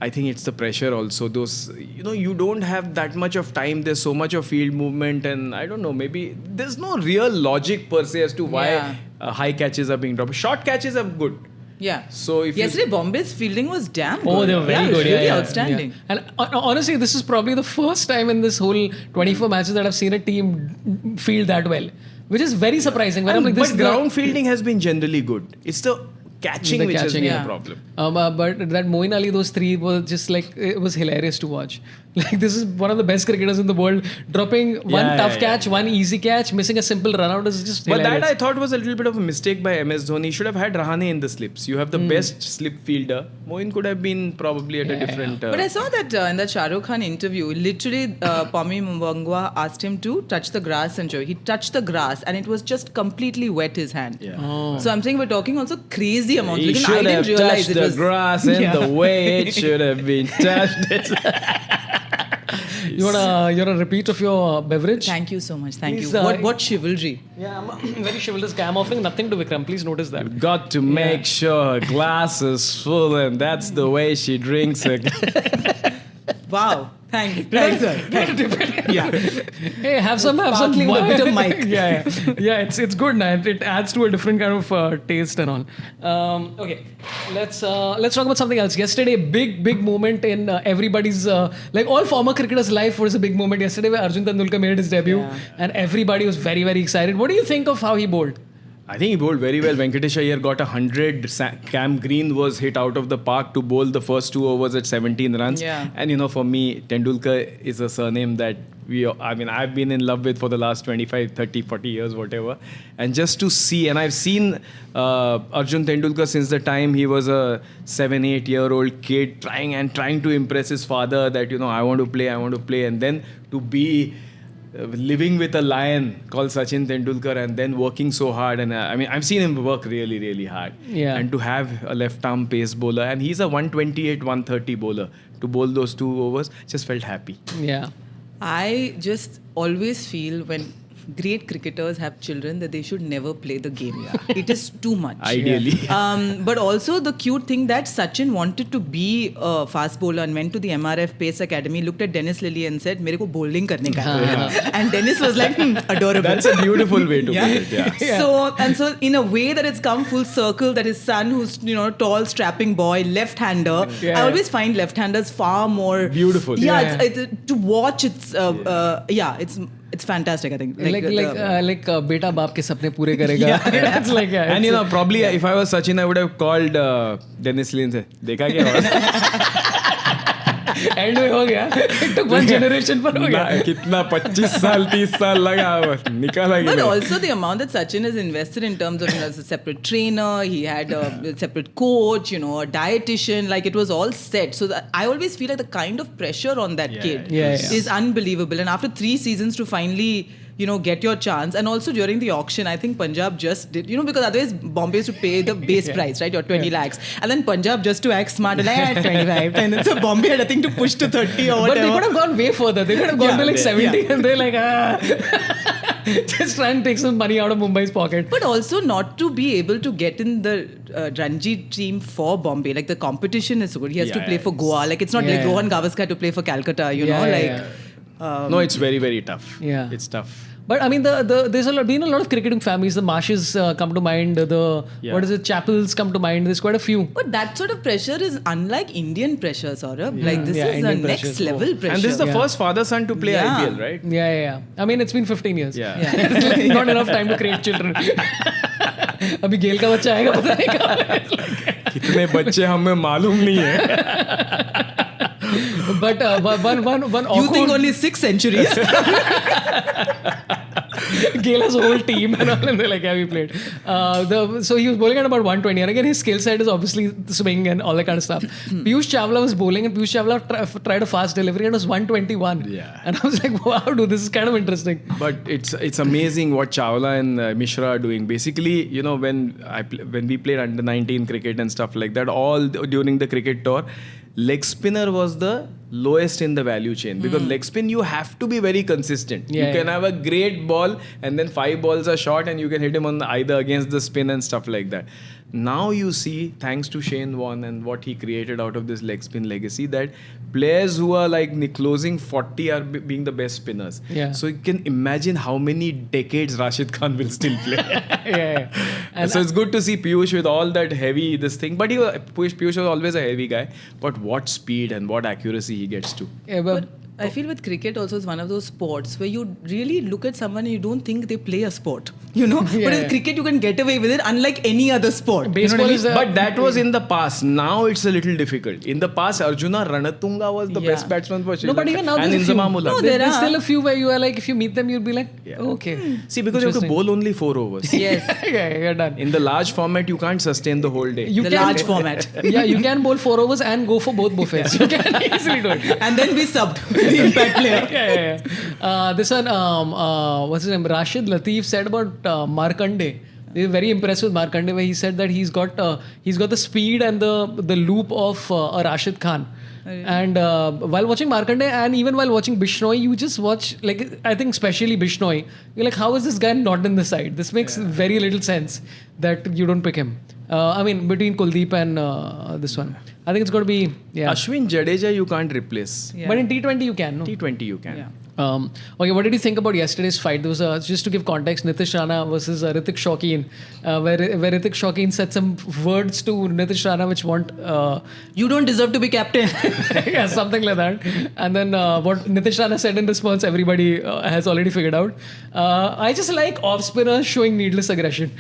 S3: I think it's the pressure also. Those, you don't have that much of time. There's so much of field movement, and I don't know, maybe there's no real logic per se as to why high catches are being dropped. Short catches are good.
S2: Yeah.
S3: So if
S2: yesterday Bombay's fielding was damn good.
S1: Oh, they were very good.
S2: Really outstanding.
S1: Yeah. And honestly, this is probably the first time in this whole 24 matches that I've seen a team field that well, which is very surprising. Where I'm like,
S3: but ground fielding has been generally good. It's the catching which has been a problem.
S1: But that Moeen Ali, those three was just like, it was hilarious to watch. Like, this is one of the best cricketers in the world. Dropping one tough catch, one easy catch, missing a simple run out is just hilarious.
S3: But that I thought was a little bit of a mistake by MS Dhoni. He should have had Rahane in the slips. You have the best slip fielder. Moeen could have been probably at a different...
S2: But I saw that in that Shah Rukh Khan interview, literally Pami Mwangwa asked him to touch the grass and he touched the grass and it was just completely wet his hand. So I'm saying we're talking also crazy amounts.
S3: He should have touched the grass in the way it should have been touched.
S1: You want a repeat of your beverage?
S2: Thank you so much. Thank
S1: Please,
S2: you. What chivalry.
S1: Yeah, I'm very chivalrous guy. I'm offering nothing to Vikram. Please notice that.
S3: You've got to make sure her glass is full and that's the way she drinks it.
S2: Wow. Thanks, sir.
S1: Yeah. Hey, have some
S2: with a bit of mic.
S1: Yeah. It's good, man. It adds to a different kind of taste and all. Okay, let's talk about something else. Yesterday, big moment in everybody's like all former cricketers' life was a big moment yesterday where Arjun Tendulkar made his debut, and everybody was very, very excited. What do you think of how he bowled?
S3: I think he bowled very well. Venkatesh Iyer got 100. Cam Green was hit out of the park to bowl the first 2 overs at 17 runs.
S2: Yeah.
S3: And for me, Tendulkar is a surname that I've been in love with for the last 25, 30, 40 years, whatever. And just to see, and I've seen Arjun Tendulkar since the time he was a 7-8-year-old kid trying to impress his father that, I want to play. And then to be living with a lion called Sachin Tendulkar and then working so hard. And I've seen him work really, really hard.
S1: Yeah.
S3: And to have a left-arm pace bowler, and he's a 128, 130 bowler, to bowl those 2 overs, just felt happy.
S1: Yeah.
S2: I just always feel when great cricketers have children that they should never play the game. It is too much.
S3: Ideally.
S2: But also the cute thing that Sachin wanted to be a fast bowler and went to the MRF Pace Academy, looked at Dennis Lilly and said, "Mere ko bowling karne ka hai." And Dennis was like, adorable.
S3: That's a beautiful way to put it. Yeah.
S2: So in a way that it's come full circle, that his son, who's tall, strapping boy, left-hander. I always find left-handers far more
S3: beautiful.
S2: To watch. It's fantastic, I think.
S1: Like beta baap ke sapne pure karega. It's like
S3: and probably if I was Sachin, I would have called Dennis Lee and said, "Dekha kya?"
S1: End में हो गया. It took one generation पर हो गया.
S3: कितना 25 साल 30 साल लगा निकाला गया.
S2: But also the amount that Sachin has invested in terms of as a separate trainer, he had a separate coach, a dietitian, like it was all set. So I always feel like the kind of pressure on that kid is unbelievable. And after 3 seasons to finally get your chance. And also during the auction, I think Punjab just did, because otherwise Bombay used to pay the base price, right? Your 20 lakhs. And then Punjab just to act smart, like 25. And then so Bombay had nothing to push to 30 or whatever.
S1: But they could have gone way further. They could have gone to like 70 and they're like, Just try and take some money out of Mumbai's pocket.
S2: But also not to be able to get in the Ranji team for Bombay. Like the competition is so good. He has to play for Goa. Like it's not like Rohan Gavaskar to play for Calcutta, you know?
S3: No, it's very, very tough.
S1: Yeah.
S3: It's tough.
S1: But I mean, there's been a lot of cricketing families. The Marshes come to mind. Chapels come to mind. There's quite a few.
S2: But that sort of pressure is unlike Indian pressure, Saurabh. Like this is
S1: Indian
S2: the next
S1: pressure.
S2: level pressure.
S3: And this is the first father-son to play IPL, right?
S1: Yeah. I mean, it's been 15 years.
S3: Yeah.
S1: Not enough time to create children. अभी गेल का बच्चा आएगा पता नहीं कब.
S3: कितने बच्चे हमें मालूम नहीं है.
S1: But one
S2: You think only 6 centuries?
S1: Gail has a whole team and all, and they're like, yeah, we played. So he was bowling at about 120, and again, his skill set is obviously swing and all that kind of stuff. Piyush Chawla was bowling, and Piyush Chawla tried a fast delivery, and it was 121.
S3: Yeah.
S1: And I was like, wow, dude, this is kind of interesting.
S3: But it's amazing what Chawla and Mishra are doing. Basically, you know, when we played under 19 cricket and stuff like that, all during the cricket tour, leg spinner was the lowest in the value chain, because leg spin you have to be very consistent. You can have a great ball and then 5 balls are short and you can hit him on either against the spin and stuff like that. Now you see, thanks to Shane Warne and what he created out of this leg spin legacy, that players who are like closing 40 are being the best spinners.
S1: Yeah.
S3: So you can imagine how many decades Rashid Khan will still play.
S1: And
S3: so it's good to see Piyush with all that heavy this thing. But Piyush was always a heavy guy. But what speed and what accuracy he gets to.
S1: Yeah, but
S2: I feel with cricket also is one of those sports where you really look at someone and you don't think they play a sport, you know? But in cricket you can get away with it unlike any other sport.
S1: baseball is
S3: But that was in the past. Now it's a little difficult. In the past, Arjuna Ranatunga was the best batsman for Sri
S1: No, but
S3: Lanka.
S1: even now
S3: and
S1: there's a few.
S3: Inzamam-ul-Haq.
S2: No,
S1: there's
S2: are.
S1: still a few where you are like, if you meet them, you'll be like, okay.
S3: See, because you have to bowl only 4 overs.
S2: Yes.
S1: Yeah, you're done.
S3: In the large format, you can't sustain the whole day.
S1: You
S2: The
S1: can-
S2: large format.
S1: Yeah, you can bowl 4 overs and go for both buffets. You can easily do it.
S2: And then be subbed with the impact player.
S1: Yeah. This one, what's his name? Rashid Latif said about Markande. They were very impressed with Markande, where he said that he's got the speed and the loop of a Rashid Khan. And while watching Markande and even while watching Bishnoi, you just watch, like, I think especially Bishnoi, you're like, how is this guy not in the side? This makes very little sense that you don't pick him. I mean, between Kuldeep and this one. I think it's going to be,
S3: Ashwin Jadeja, you can't replace.
S2: Yeah.
S1: But in T20 you can, no?
S3: T20 you can.
S2: Yeah.
S1: Okay, what did you think about yesterday's fight? There was just to give context, Nitish Rana versus Hrithik Shokeen, where Hrithik Shokeen said some words to Nitish Rana which want...
S2: You don't deserve to be captain.
S1: yeah, something like that. And then what Nitish Rana said in response, everybody has already figured out. I just like off-spinners showing needless aggression.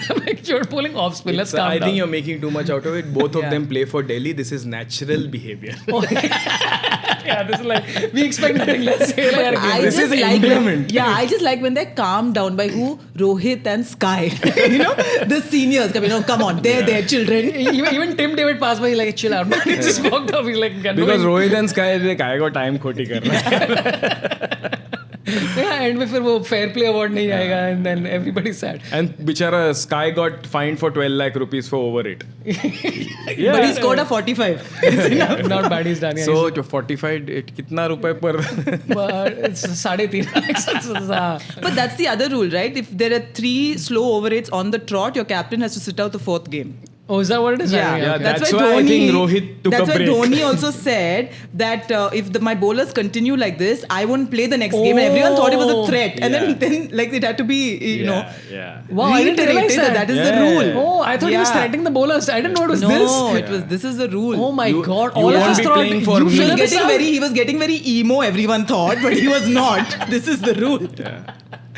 S1: I'm like, you're pulling off-spin, let's calm
S3: I
S1: down.
S3: think you're making too much out of it. Both of them play for Delhi. This is natural behavior.
S1: Yeah, this is like, we expect nothing less.
S3: This is endearment.
S2: I just like when they're calmed down by who? Rohit and Sky. You know, the seniors. Come on, they're children.
S1: Even Tim David passed by, he's like, chill out. He just walked off. He's like,
S3: Because Rohit and Sky is like, I got time khoti karna.
S1: Yeah, and फिर वो fair play award नहीं आएगा, and then everybody's sad.
S3: And bichara Sky got fined for 12 lakh rupees for over it.
S2: But he scored a 45.
S1: Not bad, he's done. Yeah,
S3: So to 45, it kitna rupai per?
S1: but it's 3.5 lakhs.
S2: But that's the other rule, right? If there are 3 slow over 8s on the trot, your captain has to sit out the 4th game.
S1: Oh, is that what it is?
S2: Yeah,
S1: Okay.
S3: That's why I think Rohit took a break.
S2: That's why Dhoni also said that if my bowlers continue like this, I won't play the next game. And everyone thought it was a threat. And then like it had to be, you know,
S1: Wow, I didn't realize
S2: reiterated
S1: that.
S2: that is the rule.
S1: Oh, I thought he was threatening the bowlers. I didn't know it was this.
S2: No, this is the rule.
S1: Oh my God!
S3: you
S1: All of
S3: won't
S1: us
S3: be
S1: thought
S3: playing for
S1: you
S3: me.
S1: figured this out?
S2: He was getting very emo, everyone thought, but he was not. This is the rule.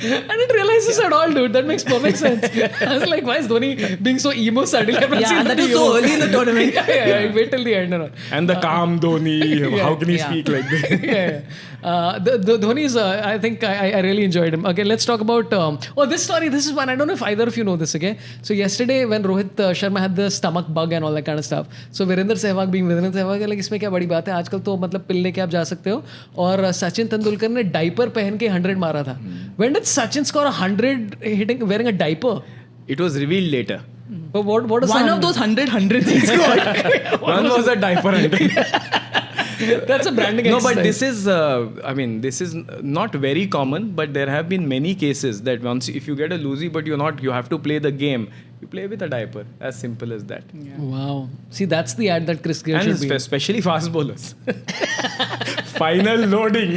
S1: I didn't realize this at all, dude. That makes perfect sense. I was like, why is Dhoni being so emo suddenly?
S2: Yeah, that was so early in the tournament.
S1: yeah, wait till the end.
S3: And the calm Dhoni, how can he speak like this?
S1: The Dhoni is, I think I really enjoyed him. Okay, let's talk about, this story. This is one, I don't know if either of you know this, okay? So yesterday when Rohit Sharma had the stomach bug and all that kind of stuff, so Virender Sehwag being Virender Sehwag, like, इसमें क्या बड़ी बात है, आजकल तो मतलब पिल लेके आप जा सकते हो, और सचिन तेंदुलकर ने डाइपर पहन के 100 मारा था. When did Sachin score 100 wearing a diaper?
S3: It was revealed later.
S1: But what is
S2: One of those 100 hundreds he scored.
S3: One was a diaper under.
S1: That's a branding
S3: No,
S1: exercise.
S3: but this is not very common, but there have been many cases that once if you get a loosie, but you have to play the game. You play with a diaper. As simple as that.
S1: Wow. See, that's the ad that Chris Gayle
S3: And
S1: should be.
S3: especially fast bowlers. Final loading.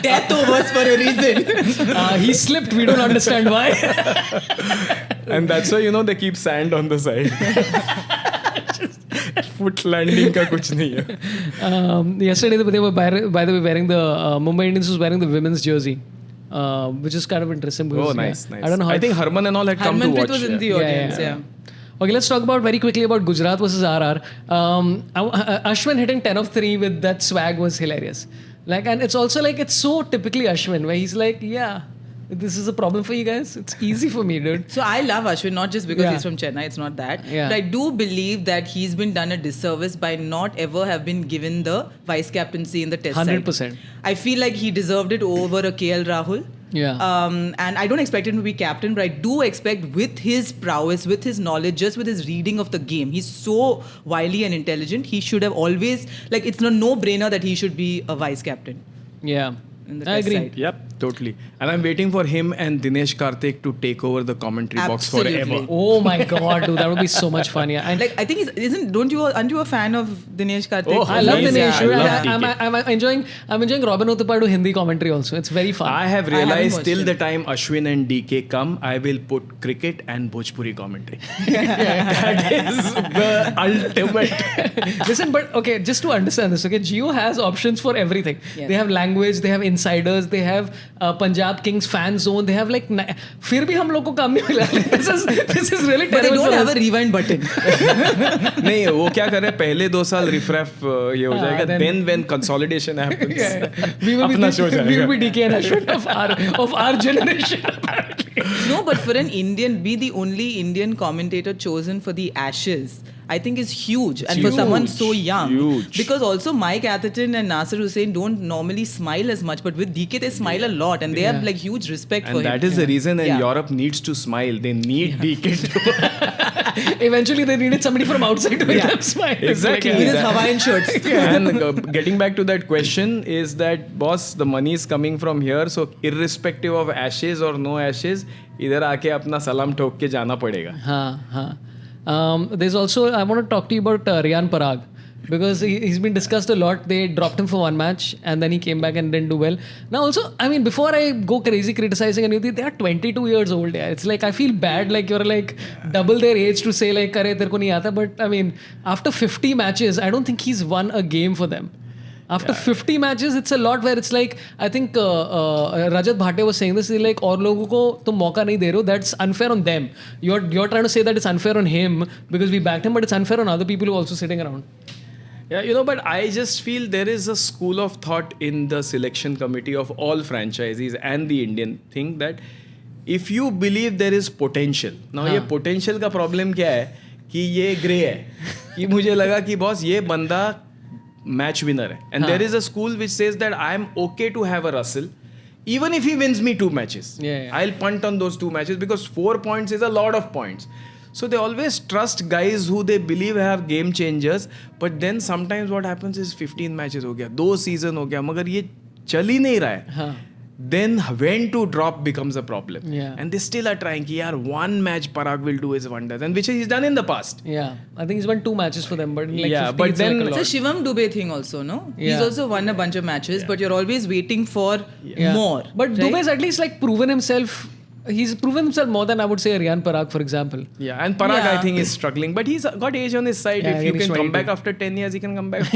S2: Death overs for a reason.
S1: He slipped. We don't understand why.
S3: And that's why, they keep sand on the side. Foot landing ka kuch nahi hai.
S1: Yesterday, they were, by the way, wearing the Mumbai Indians was wearing the women's jersey, which is kind of interesting. Because,
S3: Oh, nice.
S1: I don't know how
S3: I think Harman and all had come to
S2: Harmanpreet
S3: watch.
S2: was in the
S1: Yeah,
S2: audience,
S1: yeah.
S2: yeah.
S1: Okay, let's talk about very quickly about Gujarat versus RR. Ashwin hitting 10 of 3 with that swag was hilarious. Like, and it's also like, it's so typically Ashwin, where he's like, yeah, this is a problem for you guys. It's easy for me, dude.
S2: So I love Ashwin, not just because
S1: Yeah.
S2: he's from Chennai, it's not that.
S1: Yeah.
S2: But I do believe that he's been done a disservice by not ever have been given the vice captaincy in the test
S1: 100%.
S2: side. I feel like he deserved it over a KL Rahul.
S1: Yeah.
S2: And I don't expect him to be captain, but I do expect with his prowess, with his knowledge, just with his reading of the game, he's so wily and intelligent. He should have always, like, it's a no-brainer that he should be a vice captain.
S1: Yeah.
S2: In the
S1: I
S2: test
S1: agree.
S2: side.
S3: Yep, totally. And I'm waiting for him and Dinesh Karthik to take over the commentary
S2: Absolutely.
S3: box forever.
S1: Oh my god, dude, that would be so much fun. Yeah. And
S2: Like, I think aren't you a fan of Dinesh Karthik?
S3: Oh,
S1: I love
S3: Amazing.
S1: Dinesh.
S3: I love
S1: I'm enjoying Robin Uthapadu Hindi commentary also. It's very fun.
S3: I have
S2: I haven't
S3: realized
S2: watched
S3: till
S2: it.
S3: the time Ashwin and DK come, I will put cricket and Bhojpuri commentary. That is the ultimate.
S1: Listen, but okay, just to understand this, okay, Jio has options for everything.
S2: Yes.
S1: They have language, they have insiders, they have Punjab Kings fan zone, they have like. फिर भी हम लोग को काम नहीं मिला. This is really
S2: But they
S1: terrible.
S2: don't
S1: for
S2: have
S1: us.
S2: a rewind button.
S3: नहीं वो क्या कर रहे हैं पहले 2 साल रिफ्रेफ ये हो जाएगा then when consolidation happens
S1: We will
S3: अपना शो
S1: be
S3: जाएगा
S1: DK and Ashwin of our generation.
S2: No, but for an Indian, be the only Indian commentator chosen for the Ashes, I think is huge. And for someone so young.
S3: Huge.
S2: Because also Mike Atherton and Nasser Hussain don't normally smile as much, but with DK they smile a lot and they have like huge respect for
S3: and
S2: him.
S3: that is the reason
S2: Yeah.
S3: Europe needs to smile. They need DK to
S1: Eventually, they needed somebody from outside to make them smile. It's
S3: Exactly.
S1: like,
S2: With his
S3: That-
S2: Hawaiian shirts.
S3: and getting back to that question is that boss the money is coming from here, so irrespective of ashes or no ashes इधर आके अपना सलाम ठोक के जाना पड़ेगा.
S1: There's also, I want to talk to you about Riyan Parag. Because he's been discussed a lot. They dropped him for one match and then he came back and didn't do well. Now also, I mean, before I go crazy criticizing anything, they are 22 years old. Yeah. It's like, I feel bad like you're like double their age to say like, kare tere ko nahi aata. But I mean, after 50 matches, I don't think he's won a game for them. After 50 matches, it's a lot where it's like, I think Rajat Bhatia was saying this, he's like, और लोगों को तुम मौका नहीं दे रहे हो, that's unfair on them. You're trying to say that it's unfair on him because we backed him, but it's unfair on other people who are also sitting around.
S3: Yeah, but I just feel there is a school of thought in the selection committee of all franchises and the Indian thing that if you believe there is potential. Now ये potential का problem क्या है कि ये grey है कि मुझे लगा कि boss ये बंदा match winner है and there is a school which says that I am okay to have a Russell even if he wins me 2 matches.
S1: Yeah.
S3: I'll punt on those 2 matches because 4 points is a lot of points. So they always trust guys who they believe have game changers, but then sometimes what happens is 15 matches हो गया, 2 season हो गया, मगर ये चल ही नहीं रहा है. Then when to drop becomes a problem.
S1: Yeah.
S3: And they still are trying कि यार one match Parag will do his wonders, and which he's done in the past.
S1: Yeah, I think he's won 2 matches for them, but in like
S3: Yeah,
S1: 50,
S3: but
S1: it's
S3: then-
S1: like a
S2: It's
S1: lot.
S2: a Shivam Dubey thing also, no?
S1: Yeah.
S2: He's also won a bunch of matches, but you're always waiting for
S1: Yeah.
S2: more.
S1: But
S2: right?
S1: Dubey's at least like proven himself. He's proven himself more than I would say Riyan Parag, for example.
S3: Yeah, and Parag
S2: Yeah.
S3: I think is struggling, but he's got age on his side.
S1: Yeah,
S3: If you
S1: he's
S3: can come
S1: 22.
S3: back after 10 years, he can come back.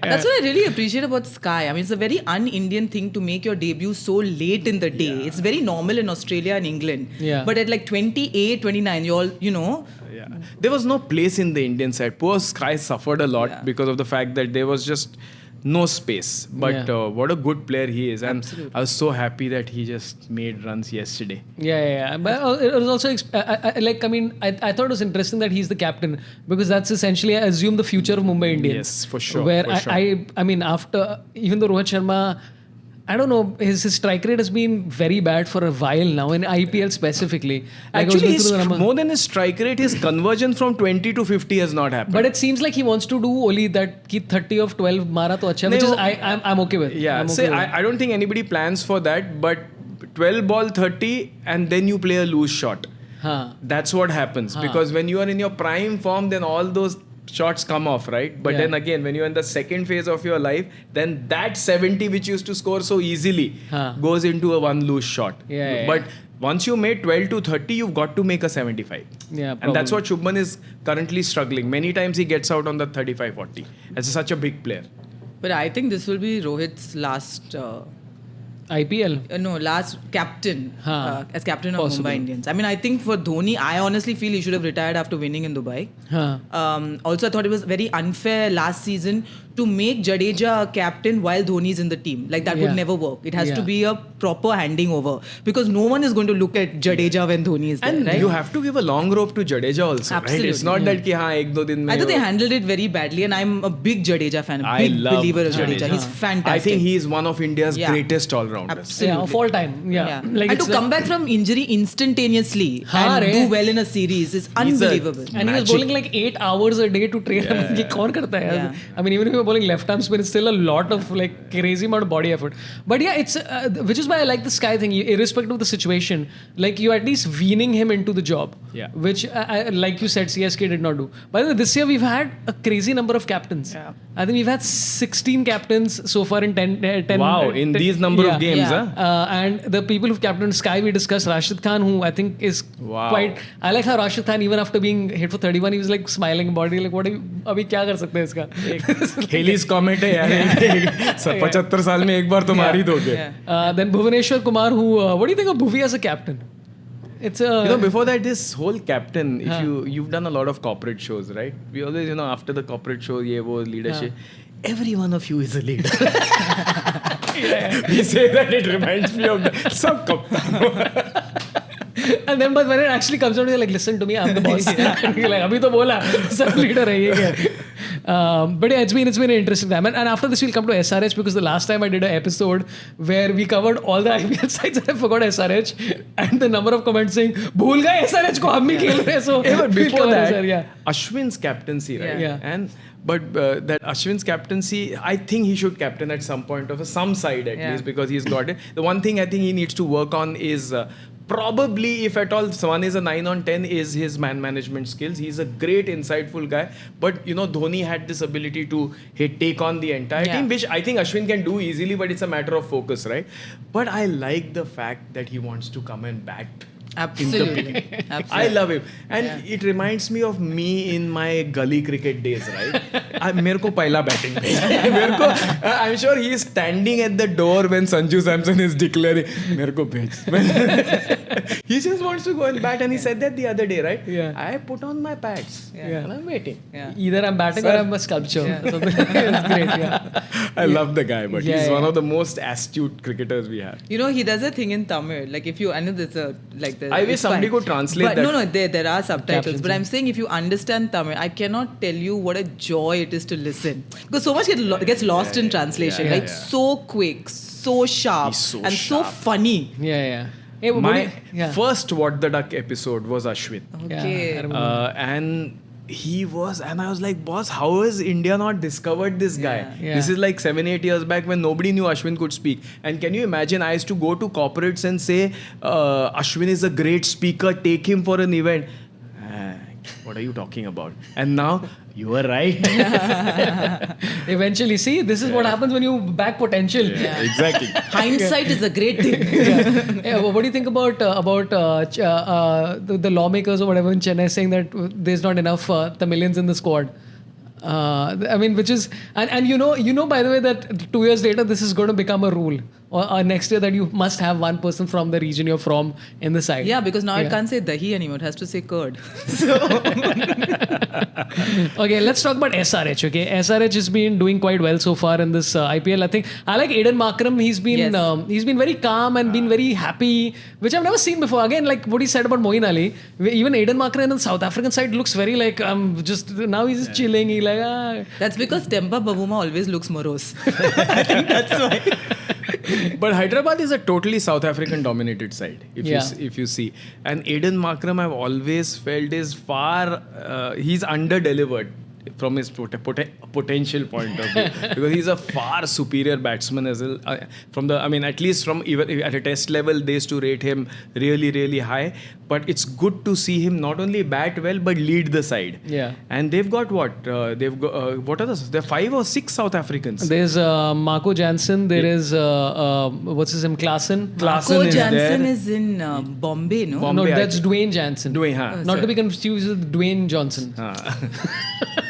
S2: That's what I really appreciate about Sky. I mean, it's a very un-Indian thing to make your debut so late in the day. It's very normal in Australia and England.
S1: Yeah.
S2: But at like 28, 29, you all,
S3: Yeah. There was no place in the Indian side. Poor Sky suffered a lot
S2: Yeah.
S3: because of the fact that there was just no space. But what a good player he is. And
S2: Absolutely.
S3: I was so happy that he just made runs yesterday.
S1: Yeah. But it was also I thought it was interesting that he's the captain because that's essentially, I assume, the future of Mumbai Indians.
S3: Yes, for sure,
S1: Where
S3: for sure.
S1: I mean, after even though Rohit Sharma, I don't know. His strike rate has been very bad for a while now in IPL specifically. Like,
S3: Actually, more than his strike rate, his conversion from 20 to 50 has not happened.
S1: But it seems like he wants to do only that ki 30 of 12 mara to acha, which is I'm okay with.
S3: Yeah,
S1: I'm okay with.
S3: I don't think anybody plans for that, but 12 ball 30 and then you play a loose shot. That's what happens. Because when you are in your prime form, then all those shots come off, right? But then again, when you're in the second phase of your life, then that 70 which used to score so easily goes into a one loose shot. But once you made 12 to 30, you've got to make a 75. And that's what Shubman is currently struggling. Many times he gets out on the 35-40. As such a big player.
S2: But I think this will be Rohit's last...
S1: IPL?
S2: No, last captain as captain of Mumbai Indians. I mean, I think for Dhoni, I honestly feel he should have retired after winning in Dubai. Also, I thought it was very unfair last season to make Jadeja a captain while Dhoni is in the team. Like, that would never work. It has to be a proper handing over because no one is going to look at Jadeja when Dhoni is there,
S3: and
S2: right?
S3: you have to give a long rope to Jadeja also,
S2: Absolutely.
S3: right? It's not that ki ek do din mein
S2: I thought they handled it very badly, and I'm a big Jadeja fan, a
S3: I
S2: big
S3: love
S2: believer of Jadeja. He's fantastic.
S3: I think he is one of India's greatest all-rounders.
S2: Absolutely.
S1: Yeah, of all time. Yeah. Like,
S2: and to come back from injury instantaneously and do well in a series is unbelievable.
S1: And he was bowling like 8 hours a day to train. Ye kaun karta hai? I mean, even if you're bowling left arm spin, it's still a lot of like crazy amount of body effort. But yeah, it's which is why I like the Sky thing. Irrespective of the situation, like you at least weaning him into the job. Which, like you said, CSK did not do. By the way, this year we've had a crazy number of captains. I think we've had 16 captains so far in 10
S3: wow, in these number of games,
S1: and the people who've captained Sky, we discussed Rashid Khan, who I think is quite... I like how Rashid Khan, even after being hit for 31, he was like smiling body, like, what are you... Abhi kya kar sakte hai iska?
S3: Haley's comment hai yaar. 75 saal mein ek baar to maar hi doge.
S1: Then Bhuvaneshwar Kumar, who... what do you think of Bhuvi as a captain? It's a...
S3: before that, this whole captain, if you've done a lot of corporate shows, right? We always, after the corporate show, ye wo leadership, every one of you is a leader. We say that it reminds me of the sub kaptan.
S1: And then, but when it actually comes out, you're like, listen to me, I'm the boss. And you're like, abhi to bola, sub leader hai ye kya? But yeah, it's been an interesting time. And after this, we'll come to SRH because the last time I did an episode where we covered all the IPL sides and I forgot SRH and the number of comments saying, bhool gaye SRH ko, hum bhi khel rahe. So
S3: before that, Ashwin's captaincy, right? But that Ashwin's captaincy, I think he should captain at some point of some side at least because he's got it. The one thing I think he needs to work on is probably, if at all, one is a 9 on 10 is his man management skills. He's a great, insightful guy. But, Dhoni had this ability to take on the entire team, which I think Ashwin can do easily, but it's a matter of focus, right? But I like the fact that he wants to come and bat.
S2: Absolutely.
S3: I love him. And it reminds me of me in my gully cricket days, right? मेरे को पहला batting भेज. I'm sure he is standing at the door when Sanju Samson is declaring, मेरे को भेज. He just wants to go and bat, and he said that the other day, right? I put on my pads and I'm waiting.
S1: Either I'm batting or I'm a sculpture. So it's great.
S3: I love the guy, but he's one of the most astute cricketers we have.
S2: He does a thing in Tamil. Like if you, I know there's a like.
S3: I wish somebody could translate that.
S2: No, there are subtitles. But I'm saying if you understand Tamil, I cannot tell you what a joy it is to listen. Because so much gets lost in translation. So quick, so sharp, and so funny.
S1: Hey,
S3: my first What the Duck episode was Ashwin.
S2: Okay.
S3: And he was, and I was like, boss, how has India not discovered this guy? This is like 7-8 years back when nobody knew Ashwin could speak. And can you imagine, I used to go to corporates and say, Ashwin is a great speaker, take him for an event. What are you talking about? And now, you were right.
S1: Eventually, see, this is what happens when you back potential.
S3: Exactly.
S2: Hindsight is a great thing.
S1: What do you think about the lawmakers or whatever in Chennai saying that there's not enough Tamilians in the squad? I mean, which is, and you know, by the way, that 2 years later, this is going to become a rule. Or next year that you must have one person from the region you're from in the side.
S2: Yeah, because now it can't say dahi anymore. It has to say curd.
S1: Okay, let's talk about SRH. Okay, SRH has been doing quite well so far in this IPL. I think I like Aiden Markram. He's been very calm and been very happy, which I've never seen before. Again, like what he said about Moeen Ali, even Aiden Markram on the South African side looks very like now he's just chilling. He like
S2: That's because Tempa Bavuma always looks morose. I think that's why.
S3: But Hyderabad is a totally South African dominated side, if you see. And Aiden Markram, I've always felt is far, he's under-delivered from his potential point of view. Because he's a far superior batsman as well. At least from even at a test level, they used to rate him really, really high. But it's good to see him not only bat well, but lead the side.
S1: Yeah.
S3: And they've got what? What are those? There are 5 or 6 South Africans.
S1: There's Marco Jansen. There is, what's his name? Klaassen.
S2: Marco
S3: is
S2: Jansen
S3: there.
S2: is in Bombay, no?
S3: Bombay,
S1: No, that's Dwayne Jansen. Not to be confused with Dwayne Johnson.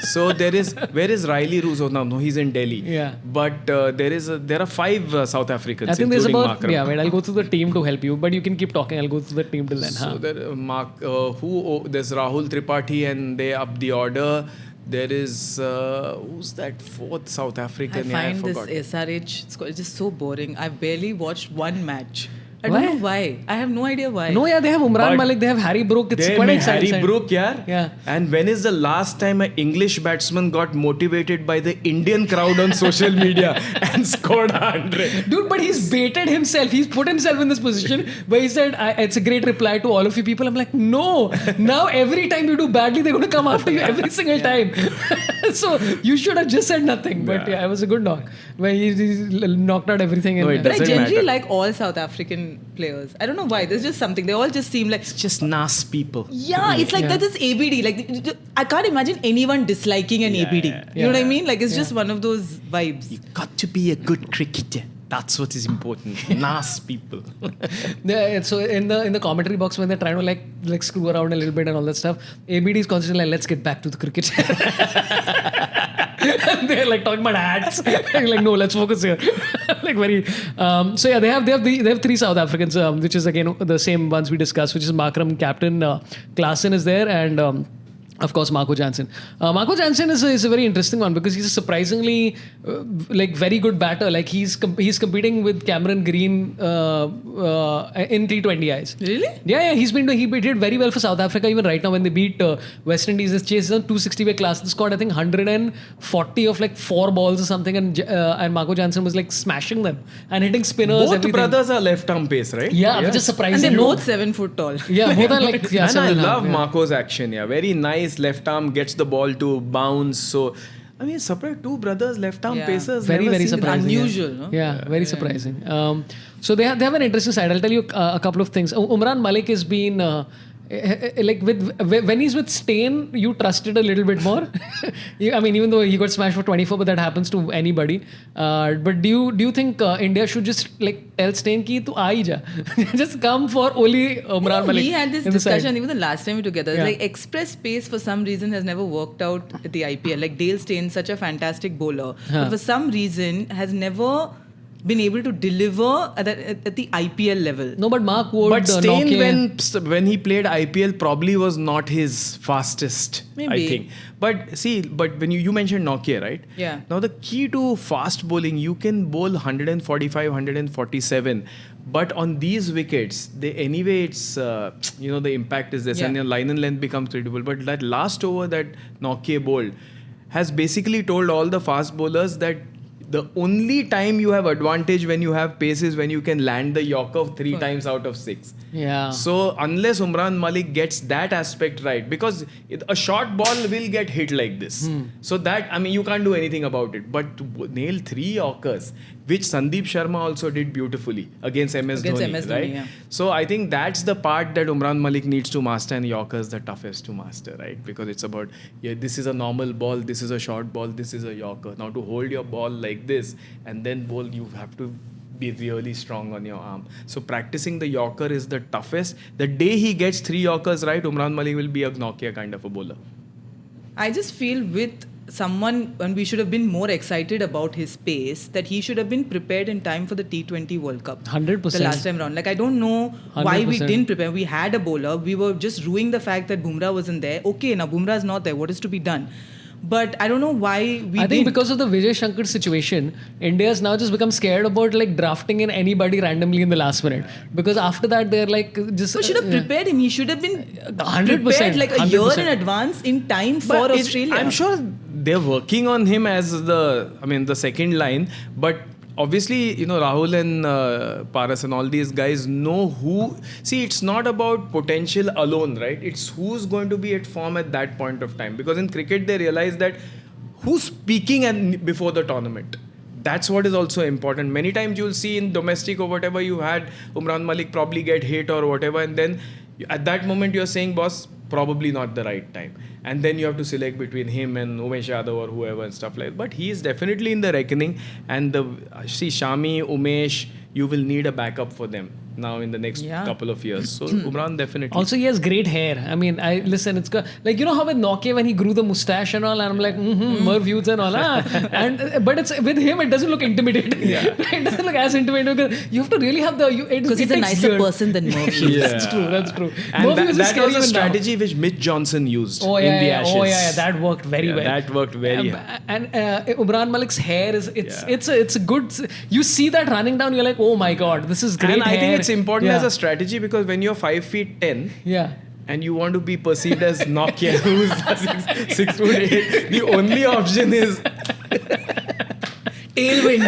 S3: So where is Riley Russo now? No, he's in Delhi.
S1: Yeah.
S3: But there are 5 South Africans,
S1: I think there's
S3: including
S1: about,
S3: Markram.
S1: I'll go through the team to help you, but you can keep talking. I'll go through the team till then.
S3: So there's Rahul Tripathi, and they up the order. There is who's that 4th South African?
S2: I find this
S3: forgot.
S2: SRH it's just so boring. I've barely watched one match. I
S1: Why?
S2: don't know why. I have no idea why.
S1: No, they have Umran
S3: But
S1: Malik, they have Harry Brook. It's
S3: They
S1: quite
S3: made
S1: exciting.
S3: Harry Brook,
S1: Yeah.
S3: And when is the last time an English batsman got motivated by the Indian crowd on social media and scored 100?
S1: Dude, but he's baited himself. He's put himself in this position where he said, it's a great reply to all of you people. I'm like, no. Now every time you do badly, they're going to come after you every single time. So you should have just said nothing. But yeah, it was a good knock. Where he knocked out everything.
S3: No, it
S2: But I
S3: doesn't
S2: generally
S3: matter.
S2: like all South African players. I don't know why. There's just something. They all just seem like...
S3: It's just nice people.
S2: Yeah, it's like that is ABD. Like, I can't imagine anyone disliking an ABD. You know what I mean? Like, it's just one of those vibes.
S3: You got to be a good cricketer. That's what is important. Nice people.
S1: So in the commentary box when they're trying to like screw around a little bit and all that stuff, ABD is constantly like, let's get back to the cricket. And they're like talking about hats. Like, no, let's focus here. Like very. So yeah, they have 3 South Africans, which is again the same ones we discussed, which is Markram, captain, Klaassen is there, and of course, Marco Jansen. Marco Jansen is a very interesting one because he's a surprisingly very good batter. Like he's competing with Cameron Green in T20Is.
S2: Really?
S1: Yeah. He did very well for South Africa. Even right now, when they beat West Indies, his chase is on 260 by class. They scored I think 140 of 4 balls or something, and Marco Jansen was smashing them and hitting spinners.
S3: Both
S1: everything.
S3: brothers are left arm pace, right?
S1: Yeah, which is surprising.
S2: And they're both 7 foot tall.
S1: Yeah, both are
S3: And I
S1: 7.5,
S3: love
S1: yeah.
S3: Marco's action. Yeah, very nice left arm gets the ball to bounce. So, I mean, surprise, 2 brothers left arm
S2: Yeah.
S3: pacers.
S1: Very,
S3: never
S1: very
S3: seen
S1: surprising.
S2: Unusual,
S1: yeah.
S2: no?
S1: Yeah, very surprising. So they have an interesting side. I'll tell you a couple of things. Umran Malik has been when he's with Stain, you trust it a little bit more. I mean, even though he got smashed for 24, but that happens to anybody. But do you think India should just tell Stain ki tu aa hi ja, just come for only Umran Malik?
S2: We had this
S1: in the side?
S2: discussion even the last time we were together.
S1: Yeah.
S2: Like express pace for some reason has never worked out at the IPL. Like Dale Steyn, such a fantastic bowler, but for some reason has never been able to deliver at the IPL level.
S1: No, but Mark Wood,
S3: But Stain,
S1: Nokia,
S3: when he played IPL, probably was not his fastest, I
S2: Maybe.
S3: think. But when you mentioned Nokia, right?
S2: Yeah.
S3: Now, the key to fast bowling, you can bowl 145, 147. But on these wickets, it's, the impact is this, and your line and length becomes critical. But that last over that Nokia bowled has basically told all the fast bowlers that the only time you have advantage when you have pace is when you can land the Yorker 3 times out of 6.
S1: Yeah.
S3: So unless Umran Malik gets that aspect right, because a short ball will get hit like this. So that, I mean, you can't do anything about it. But to nail 3 Yorkers, which Sandeep Sharma also did beautifully against MS Dhoni,
S2: MS Dhoni,
S3: right?
S2: yeah.
S3: So I think that's the part that Umran Malik needs to master, and Yorker is the toughest to master, right? Because it's about, this is a normal ball, this is a short ball, this is a Yorker. Now to hold your ball like this and then bowl, you have to be really strong on your arm. So practicing the Yorker is the toughest. The day he gets 3 Yorkers right, Umran Malik will be a Nokia kind of a bowler.
S2: I just feel with someone, and we should have been more excited about his pace, that he should have been prepared in time for the T20 World Cup.
S1: 100%.
S2: The last time round. Like, I don't know why we
S1: 100%.
S2: didn't prepare. We had a bowler. We were just ruining the fact that Bumrah wasn't there. Okay, now Bumrah is not there. What is to be done? But I don't know why
S1: I think because of the Vijay Shankar situation, India's now just become scared about drafting in anybody randomly in the last minute. Because after that, they're just.
S2: So should have prepared him. He should have been
S1: 100%,
S2: prepared like a year
S1: 100%.
S2: in advance in time for Australia.
S3: I'm sure they're working on him as the second line, but obviously, Rahul and Paras and all these guys know who. See, it's not about potential alone, right? It's who's going to be at form at that point of time. Because in cricket, they realize that who's peaking before the tournament. That's what is also important. Many times you'll see in domestic or whatever, you had Umran Malik probably get hit or whatever, and then at that moment you're saying, boss, probably not the right time. And then you have to select between him and Umesh Yadav or whoever and stuff like that. But he is definitely in the reckoning. And Shami, Umesh, you will need a backup for them now in the next couple of years. So Umran definitely.
S1: Also, he has great hair. I mean, it's like, how with Nokia when he grew the mustache and all, and I'm like, more views and all. But it's with him, it doesn't look intimidating.
S3: Yeah.
S1: It doesn't look as intimidating because you have to really have the.
S2: Because he's a nicer person than Merv.
S1: That's true.
S3: And that was a strategy which Mitch Johnson used in the Ashes.
S1: Oh yeah, that worked very well.
S3: That worked very well.
S1: And Umran Malik's hair it's a good. You see that running down, you're like, oh my god, this is great.
S3: And I
S1: hair.
S3: think it's important as a strategy because when you're 5'10", and you want to be perceived as Nokia, who's 6'8", the only option is
S1: tailwind.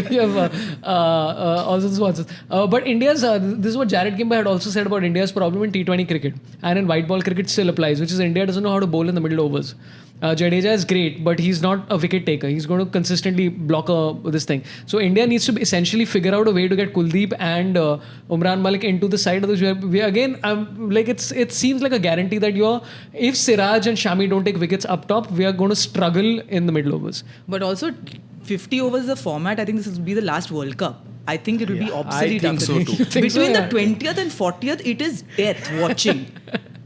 S1: We have also sponsors. But India's, this is what Jared Kimber had also said about India's problem in T20 cricket. And in white ball cricket still applies, which is India doesn't know how to bowl in the middle overs. Jadeja is great, but he's not a wicket taker. He's going to consistently block this thing. So India needs to essentially figure out a way to get Kuldeep and Umran Malik into the side of this. We again, like it seems like a guarantee that if Siraj and Shami don't take wickets up top, we are going to struggle in the middle overs.
S2: But also, 50 overs the format. I think this will be the last World Cup. I think it will be obsolete.
S3: I think so too.
S2: Between the 20th and 40th, it is death watching.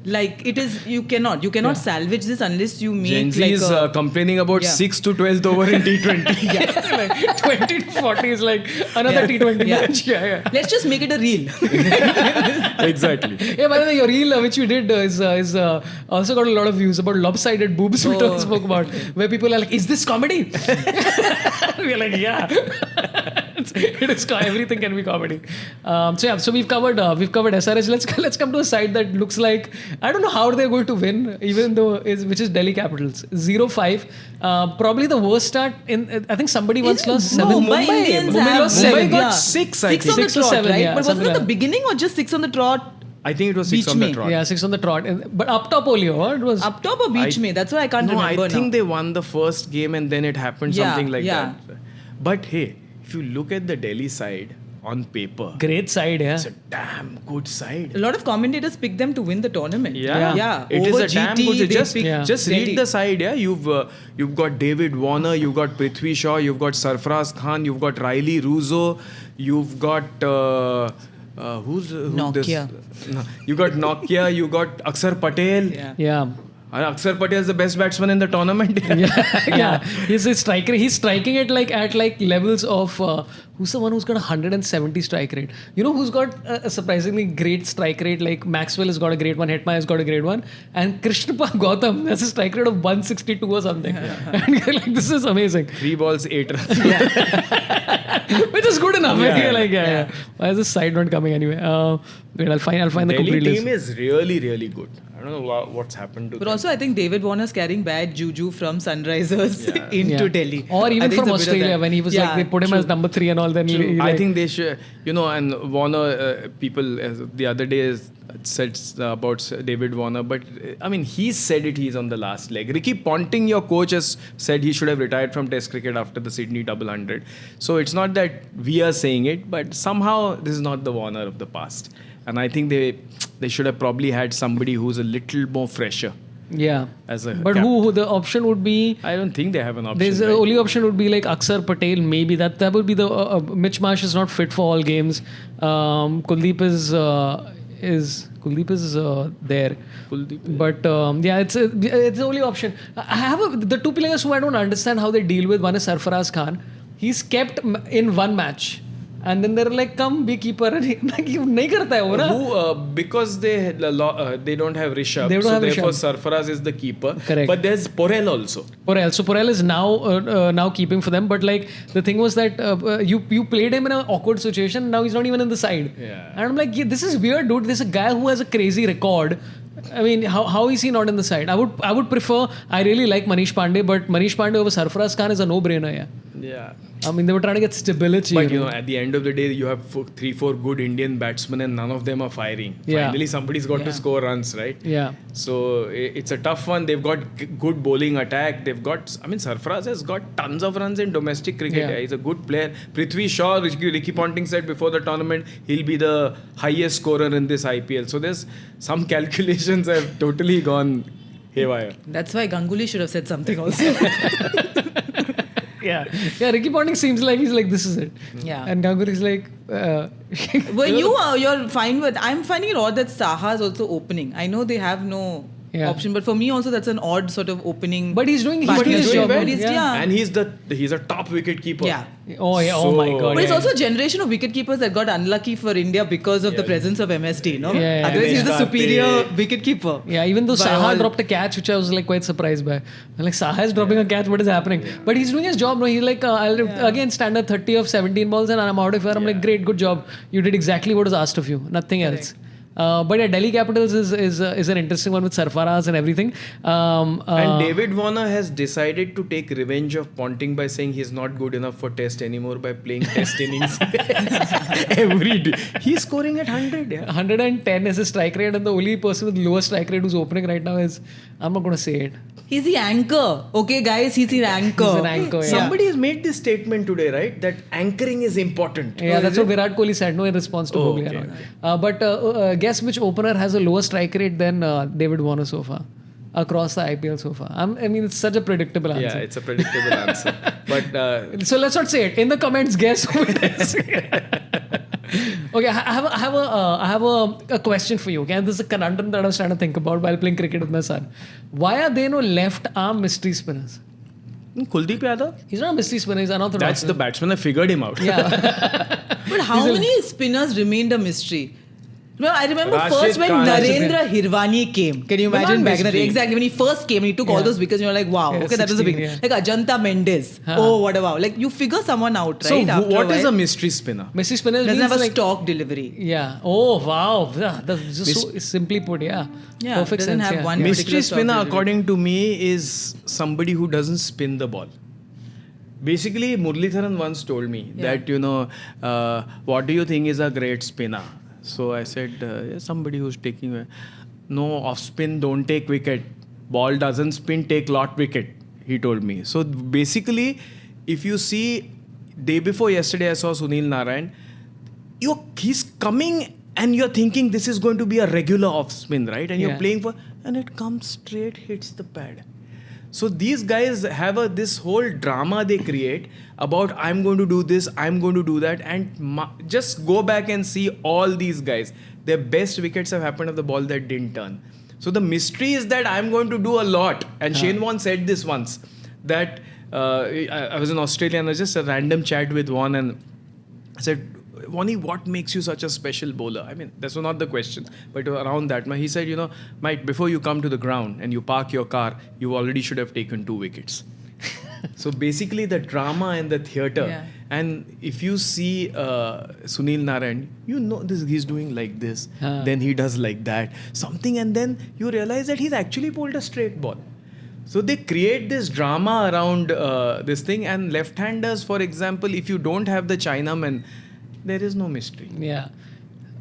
S2: Like it is, you cannot salvage this unless you make
S3: Gen Z is complaining about 6 to 12th over in T20.
S1: Like 20 to 40 is like another T20 match.
S2: Let's just make it a reel.
S3: Exactly.
S1: Yeah, by the way, your reel which you did is also got a lot of views about lopsided boobs we spoke about, where people are like, is this comedy? We're like, yeah. It is everything can be comedy. So we've covered SRH. Let's come to a side that looks like, I don't know how they're going to win, even though which is Delhi Capitals 0-5. Probably the worst start in. I think somebody once lost 7.
S2: Mumbai
S1: got 6. I think
S2: 6 on the
S1: 6 or
S2: trot,
S1: 7,
S2: right?
S1: yeah,
S2: But wasn't it the beginning or just 6 on the trot?
S3: I think it was 6 on the trot.
S1: Yeah, 6 on the trot. But up top only, or it was
S2: up top or beach me? That's why I can't remember.
S3: I think they won the first game and then it happened something like that. But hey, if you look at the Delhi side on paper,
S1: great side,
S3: it's a damn good side.
S2: A lot of commentators pick them to win the tournament.
S3: Yeah. It is a damn good. Just read the side. Yeah, you've got David Warner, you've got Prithvi Shaw, you've got Sarfaraz Khan, you've got Riley Russo, you've got
S2: Nokia.
S3: You got Nokia, you got Akshar Patel.
S1: Yeah.
S3: Akshar Patel is the best batsman in the tournament.
S1: Yeah. He's a striker. He's striking it at levels of who's the one who's got 170 strike rate? You know who's got a surprisingly great strike rate? Like Maxwell has got a great one, Hetmaya has got a great one, and Krishnappa Gautam has a strike rate of 162 or something. And you're like, this is amazing.
S3: 3 balls, 8 runs.
S1: Which is good enough. Why is this side not coming anyway? Wait, I'll find the complete list.
S3: Team is really, really good. I don't know what's happened to them.
S2: But also, I think David Warner's carrying bad juju from Sunrisers into Delhi.
S1: Or even from Australia when he was like, they put him as number 3 and all. Then
S3: I think they should, and Warner, people the other day said about David Warner, but I mean, he said it, he's on the last leg. Ricky Ponting, your coach, has said he should have retired from Test cricket after the Sydney double 100. So it's not that we are saying it, but somehow this is not the Warner of the past. And I think they should have probably had somebody who's a little more fresher.
S1: Yeah.
S3: But
S1: who the option would be?
S3: I don't think they have an option.
S1: The only option would be like Akshar Patel, maybe. That would be the Mitch Marsh is not fit for all games. Kuldeep is there. But it's the only option. I have the 2 players who I don't understand how they deal with. One is Sarfaraz Khan. He's kept in one match. And then they're like, come be keeper. And nahi karta hai wo na.
S3: Because they don't have Rishabh. So therefore Sarfaraz is the keeper.
S1: Correct.
S3: But there's Porel also.
S1: So Porel is now keeping for them. But like the thing was that you played him in an awkward situation. Now he's not even in the side.
S3: Yeah.
S1: And I'm like, this is weird, dude. This is a guy who has a crazy record. I mean, how is he not in the side? I would prefer. I really like Manish Pandey, but Manish Pandey over Sarfaraz Khan is a no-brainer. Yeah.
S3: Yeah.
S1: I mean, they were trying to get stability.
S3: But at the end of the day, you have 3-4 good Indian batsmen and none of them are firing.
S1: Yeah.
S3: Finally, somebody's got to score runs, right?
S1: Yeah.
S3: So it's a tough one. They've got good bowling attack. They've got, Sarfaraz has got tons of runs in domestic cricket.
S1: Yeah.
S3: He's a good player. Prithvi Shaw, Ricky Ponting said before the tournament, he'll be the highest scorer in this IPL. So there's some calculations have totally gone haywire.
S2: That's why Ganguly should have said something also.
S1: Yeah. Ricky Ponting seems like he's like, this is it.
S2: Yeah.
S1: And Ganguly's like,
S2: Well, you're fine with. I'm finding it odd that Saha is also opening. I know they have no option, but for me also that's an odd sort of opening.
S1: But he's doing
S2: But
S1: his
S2: he's
S1: job.
S2: doing well.
S1: Yeah.
S3: And he's a top wicket keeper.
S2: Yeah.
S1: Oh yeah. Oh my God.
S2: But it's
S1: yeah.
S2: also a generation of wicket keepers that got unlucky for India because of the presence of MSD, no?
S1: Yeah.
S2: Otherwise, he's the
S3: Karthik.
S2: superior wicket keeper.
S1: Yeah, even though
S2: By
S1: Saha
S2: all-
S1: dropped a catch, which I was like quite surprised by. I'm like, Saha is dropping a catch, what is happening? But he's doing his job. No, he's like, I'll again stand at 30 of 17 balls and I'm out of here. I'm like, great, good job. You did exactly what was asked of you, nothing else. But Delhi Capitals is an interesting one with Sarfaraz and everything.
S3: And David Warner has decided to take revenge of Ponting by saying he's not good enough for Test anymore by playing Test innings every day. He's scoring at 100. Yeah.
S1: 110 is his strike rate, and the only person with lowest strike rate who's opening right now is, I'm not going to say it.
S2: He's the anchor. Okay, guys, he's the anchor.
S1: He's an anchor. Yeah.
S3: Somebody has made this statement today, right? That anchoring is important.
S1: Yeah, that's what Virat Kohli said, no, in response to Kohli.
S3: okay.
S1: But guess which opener has a lower strike rate than David Warner so far? Across the IPL so far. I mean, it's such a predictable answer.
S3: Yeah, it's a predictable answer. But
S1: So let's not say it. In the comments, guess who it is. Okay, I have a question for you. Okay, and this is a conundrum that I was trying to think about while playing cricket with my son. Why are there no left arm mystery spinners?
S3: Kuldeep Yadav?
S1: He's not a mystery spinner. He's unorthodox.
S3: That's the batsman. I figured him out.
S1: Yeah.
S2: But how many spinners remained a mystery? No, I remember
S3: Rashid
S2: first when
S3: Khan.
S2: Narendra Hirwani came. Can you
S3: But
S2: imagine
S3: not
S2: back in the day?
S3: mystery.
S2: Exactly. When he first came, he took all those wickets and you're like, wow,
S1: Yeah,
S2: okay, that was a
S1: 16,
S2: big.
S1: yeah.
S2: Like Ajanta Mendes. Oh, what about? Like you figure someone out, right?
S3: So
S2: after
S3: what is a
S2: while.
S3: mystery spinner?
S1: Mystery spinner
S2: Doesn't
S1: means
S2: have a
S1: like,
S2: stock delivery.
S1: Yeah. Oh, wow. Yeah, that's just so simply put, yeah.
S2: Yeah,
S1: Perfect
S2: doesn't
S1: sense.
S2: have
S1: yeah.
S2: one-
S1: Yeah.
S3: Mystery
S2: particular stock
S3: spinner,
S2: delivery.
S3: according to me, is somebody who doesn't spin the ball. Basically, Muralitharan once told me that, what do you think is a great spinner? So I said, somebody who's taking no off spin, don't take wicket. Ball doesn't spin, take lot wicket. He told me. So basically, if you see, day before yesterday, I saw Sunil Narayan. He's coming and you're thinking this is going to be a regular off spin, right? And you're playing and it comes straight, hits the pad. So these guys have this whole drama they create about I'm going to do this, I'm going to do that, and just go back and see all these guys. Their best wickets have happened of the ball that didn't turn. So the mystery is that I'm going to do a lot. And Shane Warne said this once, that I was in Australia and I was just a random chat with Warne and I said, Wani, what makes you such a special bowler? I mean, that's not the question, but around that, he said, mate, before you come to the ground and you park your car, you already should have taken 2 wickets. So basically the drama and the theatre, and if you see Sunil Narayan, this he's doing like this, then he does like that, something, and then you realize that he's actually pulled a straight ball. So they create this drama around this thing, and left-handers, for example, if you don't have the Chinaman, there is no mystery.
S1: Yeah.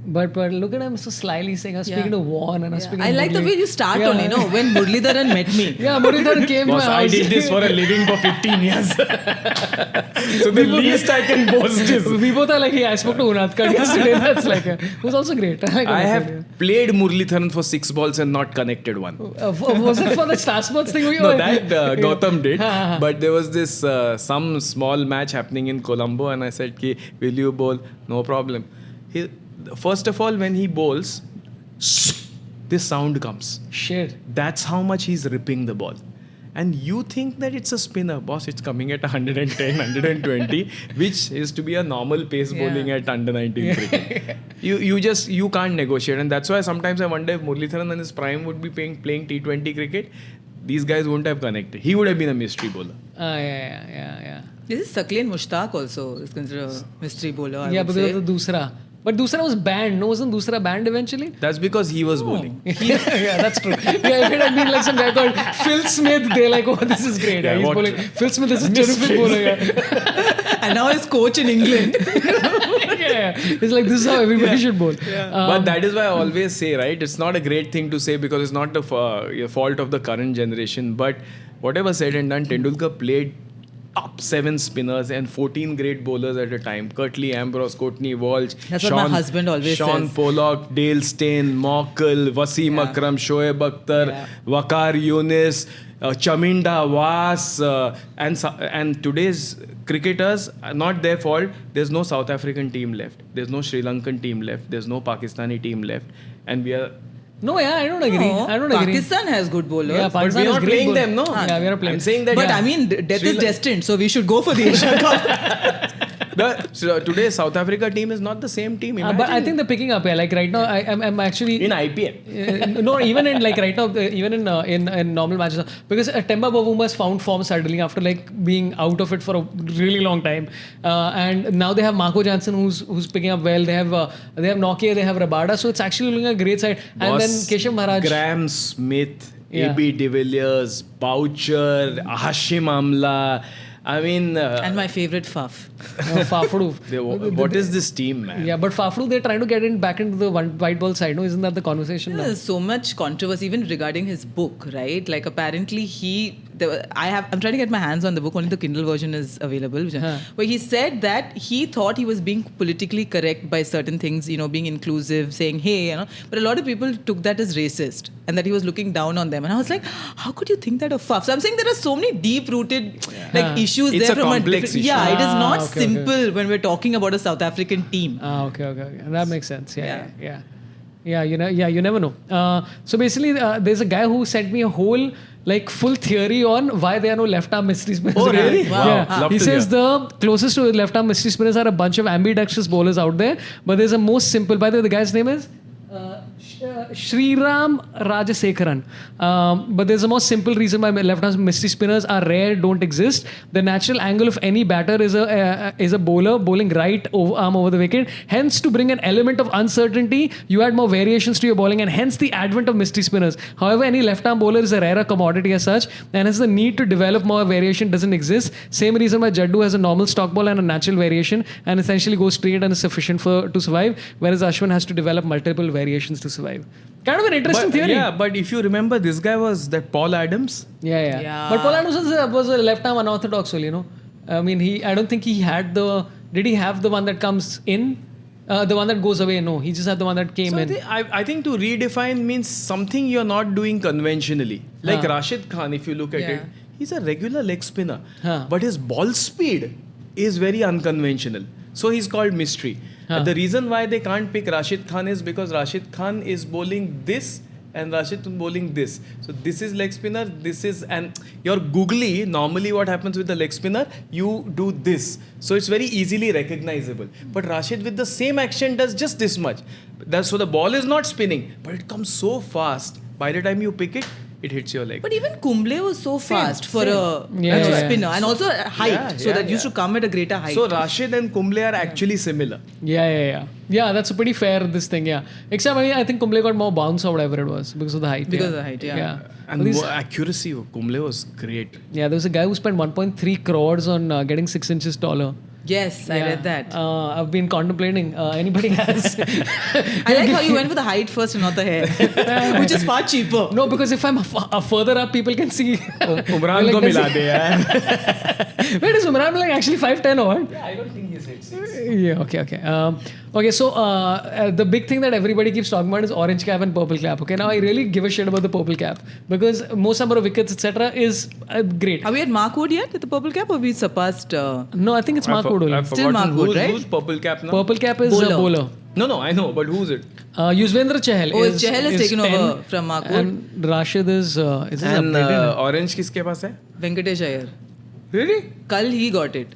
S1: But look at him so slyly saying, I'm speaking to Warne and I'm speaking
S2: I
S1: to
S2: like the
S1: Murli.
S2: way you start only, when Muralitharan met me.
S1: Yeah, Muralitharan came to my
S3: Boss,
S1: house.
S3: I did this for a living for 15 years. So the least I can boast is...
S1: We both are like, I spoke to Unatkar yesterday. That's like, it was also great.
S3: I have played Muralitharan for 6 balls and not connected one.
S1: Was it for the Star Sports thing?
S3: No, that Gautam did. But there was this some small match happening in Colombo and I said, will you bowl? No problem. First of all, when he bowls, this sound comes.
S1: Shit.
S3: That's how much he's ripping the ball. And you think that it's a spinner. Boss, it's coming at 110, 120, which is to be a normal pace bowling at under 19 cricket. You can't negotiate. And that's why sometimes I wonder if Muralitharan in his prime would be playing T20 cricket, these guys wouldn't have connected. He would have been a mystery bowler.
S1: Yeah.
S2: This is Sakleen Mushtaq also is considered a mystery bowler. I would
S1: because
S2: say.
S1: of the Dusra. But Dusra was banned. No, wasn't Dusra banned eventually?
S3: That's because he was bowling.
S1: Yeah, that's true. Yeah, if it had been like some guy called Phil Smith, they're like, oh, this is great.
S3: Yeah,
S1: He's
S3: what-
S1: bowling. Phil Smith is a terrific bowler. Yeah.
S2: And now he's coach in England.
S1: Yeah. It's like, this is how everybody should bowl.
S3: But that is why I always say, right? It's not a great thing to say because it's not the fault of the current generation. But whatever said and done, Tendulkar played top 7 spinners and 14 great bowlers at a time. Curtly, Ambrose, Courtney Walsh,
S2: That's what my husband always
S3: Sean
S2: says.
S3: Pollock, Dale Steyn, Mockle, Wasim Akram, Shoaib Akhtar, Waqar Younis, Chaminda Was, and today's cricketers, not their fault. There's no South African team left. There's no Sri Lankan team left. There's no Pakistani team left. And we are...
S1: No, yeah, I don't agree.
S2: No,
S1: I don't agree.
S2: Pakistan has good bowlers.
S1: Yeah,
S3: But
S1: Pakistan
S3: we are
S1: has
S3: not
S1: great
S3: playing
S1: bowlers.
S3: them, no?
S1: Yeah, we are playing.
S3: I'm saying that...
S2: But I mean, death
S3: Sri
S2: is
S3: Lan-
S2: destined, so we should go for the Asia Cup.
S3: So today's South Africa team is not the same team.
S1: But I
S3: Imagine.
S1: think they're picking up. Yeah, like right now, I'm actually
S3: In IPL.
S1: no, even in like right now, even in normal matches, because Temba Bavuma found form suddenly after like being out of it for a really long time, and now they have Marco Jansen who's picking up well. They have Nokia, they have Rabada, so it's actually looking a great side. And then
S3: Boss,
S1: Keshav Maharaj.
S3: Graham Smith,
S1: Yeah.
S3: AB de Villiers, Boucher, Hashim Amla. I mean,
S2: And my favorite Faf.
S1: Fafru.
S3: what is this team, man?
S1: Yeah, but Fafru, they're trying to get in back into the white ball side. No, isn't that the conversation now?
S2: There's so much controversy even regarding his book, right? Like apparently I'm trying to get my hands on the book. Only the Kindle version is available. But he said that he thought he was being politically correct by certain things, being inclusive, saying hey, But a lot of people took that as racist and that he was looking down on them. And I was like, how could you think that of Faf? So I'm saying there are so many deep-rooted issues
S3: It's
S2: there
S3: a
S2: from
S3: complex issue.
S2: Yeah, it is not
S1: Okay,
S2: simple when we're talking about a South African team.
S1: Okay. That makes sense. Yeah. You never know. So basically, there's a guy who sent me a whole like full theory on why there are no left arm mystery spinners.
S3: Oh, really? Wow.
S1: Yeah.
S3: Love
S1: He
S3: to
S1: says
S3: hear.
S1: the closest to left arm mystery spinners are a bunch of ambidextrous bowlers out there, but there's a most simple. By the way, the guy's name is Sriram Rajasekharan. But there's a more simple reason why left-arm mystery spinners are rare, don't exist. The natural angle of any batter is a bowler bowling right arm over the wicket. Hence, to bring an element of uncertainty, you add more variations to your bowling, and hence the advent of mystery spinners. However, any left-arm bowler is a rarer commodity as such, and hence the need to develop more variation doesn't exist. Same reason why Jaddu has a normal stock ball and a natural variation, and essentially goes straight and is sufficient to survive, whereas Ashwin has to develop multiple variations to survive. Kind of an interesting theory.
S3: Yeah, but if you remember, this guy was that Paul Adams.
S1: Yeah. But Paul Adams was a left arm unorthodox, I mean, I don't think he had did he have the one that comes in? The one that goes away? No, he just had the one that came in.
S3: I think to redefine means something you're not doing conventionally. Like Rashid Khan, if you look at it, he's a regular leg spinner. But his ball speed is very unconventional. So he's called mystery. The reason why they can't pick Rashid Khan is because Rashid Khan is bowling this and Rashid bowling this. So this is leg spinner, this is, and your googly, normally what happens with the leg spinner, you do this. So it's very easily recognizable. But Rashid with the same action does just this much. So the ball is not spinning, but it comes so fast. By the time you pick it, it hits your leg.
S2: But even Kumble was so fast for a spinner and also height, that used to come at a greater height.
S3: So Rashid and Kumble are actually similar.
S1: Yeah, that's a pretty fair this thing, Except I think Kumble got more bounce or whatever it was because of the height.
S2: Because of the height, yeah.
S3: And more accuracy, Kumble was great.
S1: Yeah, there was a guy who spent 1.3 crores on getting 6 inches taller.
S2: Yes, I read that.
S1: I've been contemplating. Anybody has?
S2: I like how you went for the height first and not the hair, which is far cheaper.
S1: No, because if I'm further up, people can see.
S3: Umran ko mila de yaar.
S1: Wait, is Umran like actually 5'10" or what?
S3: Yeah, I don't think he's 8'6".
S1: Yeah, okay. So the big thing that everybody keeps talking about is orange cap and purple cap. Okay, now I really give a shit about the purple cap because most number of wickets, etc., is great.
S2: Are we at Mark Wood yet at the purple cap, or we surpassed?
S1: No, I think it's Mark Wood.
S3: I've
S2: Still
S3: forgotten
S2: Mark Wood, right?
S3: Who's purple cap now?
S1: Purple cap is a bowler.
S3: No, I know, but who's it?
S1: Yuzvendra Chahal.
S2: Chahal has taken
S1: 10,
S2: over from Mark Wood.
S1: And Rashid is this
S3: And
S1: upgraded?
S3: orange kiske paas hai?
S2: Venkatesh Iyer.
S3: Really?
S2: Kal he got it.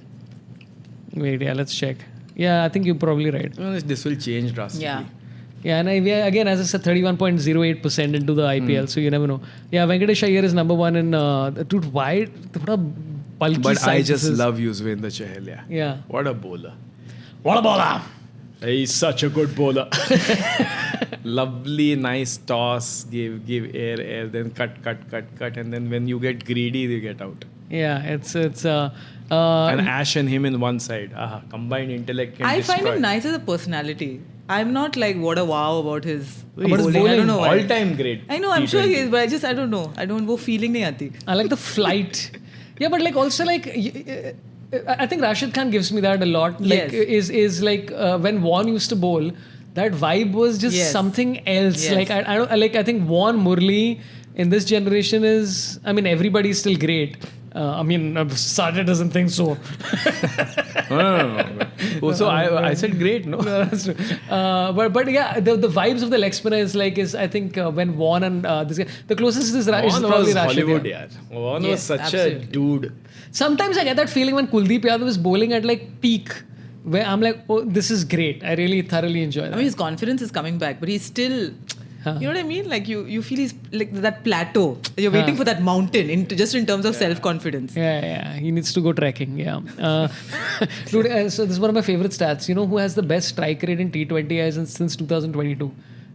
S1: Wait, let's check. Yeah, I think you're probably right.
S3: This will change drastically.
S2: Yeah.
S1: Yeah, and again, as I said, 31.08% into the IPL, so you never know. Yeah, Venkatesh Iyer is number one in... dude, why? What a bulky
S3: But I
S1: side
S3: just
S1: this is.
S3: love Yuzvendra Chahal.
S1: Yeah.
S3: What a bowler.
S1: What a bowler!
S3: He's such a good bowler. Lovely, nice toss, give air, then cut, and then when you get greedy, you get out.
S1: Yeah, it's
S3: And Ash and him in one side. Combined intellect can
S2: I
S3: destroy.
S2: find him nice as a personality. I'm not like what a wow about his
S3: He's
S2: bowling. I don't know why.
S3: All-time great.
S2: I know, I'm sure
S3: T20.
S2: he is, but I don't know. I don't. वो feeling नहीं आती.
S1: I like the flight. Yeah, but like also like I think Rashid Khan gives me that a lot. Like
S2: Yes.
S1: is like when Vaughan used to bowl, that vibe was just
S2: Yes.
S1: something else.
S2: Yes.
S1: Like I don't like I think Vaughan, Murli in this generation is, I mean, everybody's still great. I mean, Sajid doesn't think so.
S3: No. Also, I said great, no?
S1: No, that's true. But yeah, the vibes of the leg spinner is I think when Vaughan and this guy, the closest is
S3: Vaughan
S1: probably
S3: was
S1: Rashid.
S3: Hollywood,
S1: Yeah.
S3: yeah. Vaughan was
S2: Yes,
S3: such
S2: absolutely.
S3: a dude.
S1: Sometimes I get that feeling when Kuldeep Yadav is bowling at like peak, where I'm like, oh, this is great. I really thoroughly enjoy that.
S2: I mean, his confidence is coming back, but he's still.
S1: Huh.
S2: You know what I mean? Like you feel he's like that plateau. You're waiting for that mountain, just in terms of self-confidence.
S1: Yeah. He needs to go trekking. Yeah. Dude, so this is one of my favorite stats. You know who has the best strike rate in T20 since 2022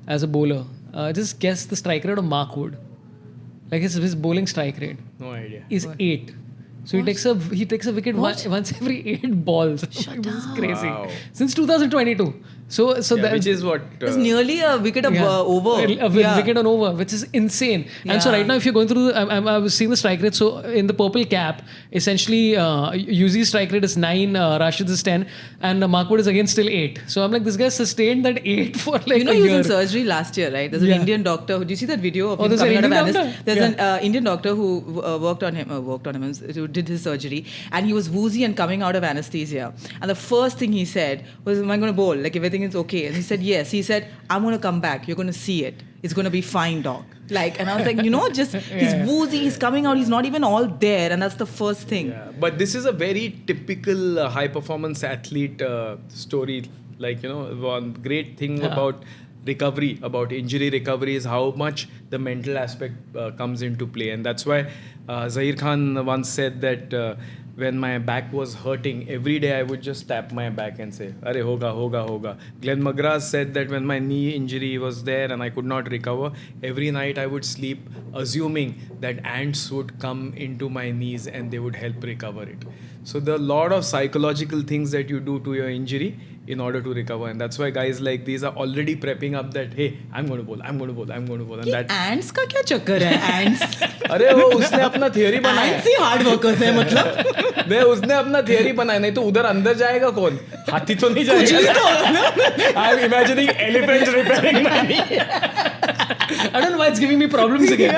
S1: as a bowler? Just guess the strike rate of Mark Wood. Like his bowling strike rate
S3: No idea.
S1: is 8. So he takes a wicket once every 8 balls. This is crazy.
S3: Wow.
S1: Since 2022. So that,
S3: Which is what?
S2: It's nearly a wicket over.
S1: A wicket on over, which is insane. And so
S2: Yeah.
S1: right now, if you're going through, I was seeing the strike rate. So in the purple cap, essentially, Yuzi's strike rate is 9, Rashid's is 10, and Markwood is again still 8. So I'm like, this guy sustained that 8 for like
S2: You know,
S1: a
S2: he was
S1: year.
S2: in surgery last year, right? There's an
S1: Yeah.
S2: Indian doctor. Do you see that video of him
S1: there's an
S2: coming out of
S1: Indian
S2: anesthesia?
S1: doctor?
S2: There's an Indian doctor who worked on him, who did his surgery, and he was woozy and coming out of anesthesia. And the first thing he said was, "Am I going to bowl? Like everything is okay?" And he said, "Yes." He said, "I'm going to come back. You're going to see it. It's going to be fine, doc." Like, and I was like, he's woozy, he's coming out, he's not even all there, and that's the first thing.
S3: Yeah. But this is a very typical high performance athlete story. Like, one great thing about recovery, about injury recovery, is how much the mental aspect comes into play. And that's why Zahir Khan once said that when my back was hurting, every day I would just tap my back and say, "Arey, hoga." Glenn McGrath said that when my knee injury was there and I could not recover, every night I would sleep assuming that ants would come into my knees and they would help recover it. So there are a lot of psychological things that you do to your injury in order to recover, and that's why guys like these are already prepping up that, hey, I'm going to bowl, and that.
S2: Ants का क्या चक्कर है? Ants.
S3: अरे वो उसने अपना theory बनाया
S2: Ants ही hard workers है मतलब.
S3: नहीं, उसने अपना थियरी बनाया, नहीं तो उधर अंदर जाएगा कौन? हाथी तो नहीं जाएगा. I'm imagining elephants repairing my knee.
S1: I don't know why it's giving me problems again.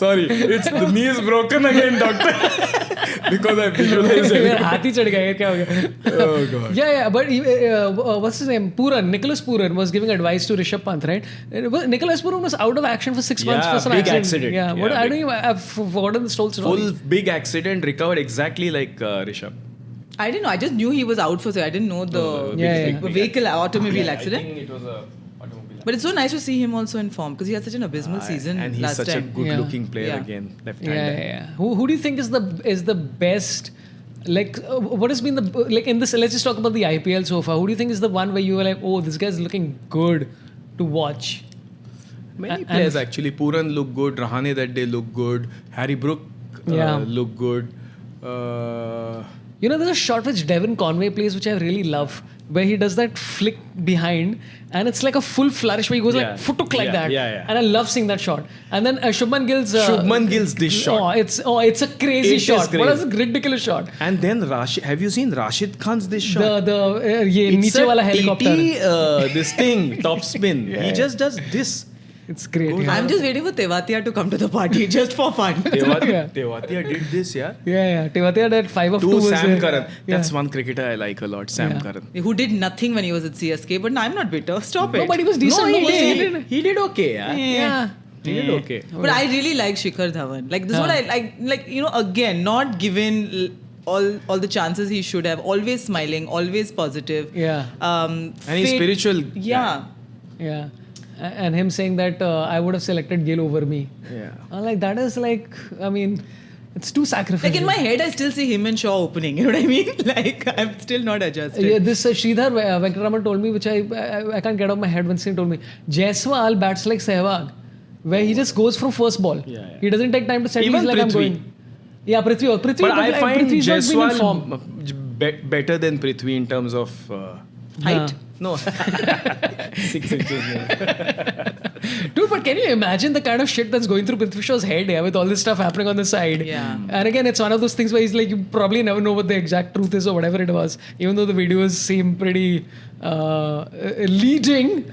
S3: Sorry, the knee is broken again, doctor. Because I visualized it.
S1: हाथी चढ़ गया, क्या हो गया?
S3: Oh God.
S1: Yeah, but what's his name? Nicholas Puran was giving advice to Rishabh Pant, right? Nicholas Puran was out of action for 6 months
S3: Yeah,
S1: for some
S3: big
S1: accident.
S3: accident.
S1: Yeah, what,
S3: Yeah,
S1: I don't even, I've forgotten the whole story.
S3: Full big accident, recovered exactly like Rishabh.
S2: I didn't know. I just knew he was out for. I didn't know the
S1: Yeah.
S2: vehicle automobile
S3: I
S2: accident.
S3: think it was a automobile.
S2: But it's so nice to see him also in form because he had such an abysmal season
S3: and he's
S2: last
S3: such
S2: time.
S3: a good-looking player
S2: Yeah.
S3: again, left-hander.
S1: Yeah. Who do you think is the best? Like, what has been the like in this? Let's just talk about the IPL so far. Who do you think is the one where you were like, oh, this guy's looking good to watch?
S3: Many players actually. Puran looked good. Rahane that day looked good. Harry Brook looked good.
S1: There's a shot which Devon Conway plays, which I really love, where he does that flick behind, and it's like a full flourish where he goes like footuk like that.
S3: Yeah.
S1: And I love seeing that shot. And then Shubman Gill's
S3: this shot.
S1: It's a crazy
S3: It is
S1: shot. What
S3: crazy.
S1: a ridiculous shot.
S3: And then have you seen Rashid Khan's this shot?
S1: ये
S3: It's
S1: नीचे
S3: a
S1: वाला helicopter.
S3: TT, this thing, top spin. He just does this.
S1: It's great.
S3: Good.
S1: Yeah.
S2: I'm just waiting for Tewatia to come to the party just for fun.
S3: Tewatia did this, yeah.
S1: Yeah. Tewatia did 5 of 2
S3: To
S1: was
S3: Sam
S1: there.
S3: Curran.
S1: Yeah.
S3: That's one cricketer I like a lot, Sam
S1: Yeah.
S3: Curran.
S2: Who did nothing when he was at CSK, but I'm not bitter. Stop
S1: No,
S2: it.
S1: but he was decent.
S3: He did okay, yeah.
S1: Yeah.
S3: He did okay.
S2: But I really like Shikhar Dhawan. Like this is what I like. Again, not given all the chances he should have. Always smiling, always positive.
S1: Yeah.
S3: And he's spiritual.
S2: Yeah.
S1: Yeah. And him saying that I would have selected Gill over me.
S3: Yeah.
S1: Like that is like, I mean, It's too sacrificial.
S2: Like in my head, I still see him and Shaw opening. You know what I mean? Like I'm still not adjusted.
S1: Yeah, this Sridhar Venkataraman told me, which I can't get out of my head when he told me. Jaiswal bats like Sehwag, where he just goes from first ball. He doesn't take time to settle.
S3: Even
S1: He's like, I'm
S3: Prithvi.
S1: going. Yeah, Prithvi.
S3: But I find
S1: Prithvi's not been in form.
S3: Jaiswal better than Prithvi in terms of
S2: Height.
S3: no 6 inches.
S1: Dude, but can you imagine the kind of shit that's going through Prithvi Shaw's head with all this stuff happening on the side?
S2: Yeah.
S1: And again, it's one of those things where he's like, you probably never know what the exact truth is or whatever it was, even though the videos seem pretty leading.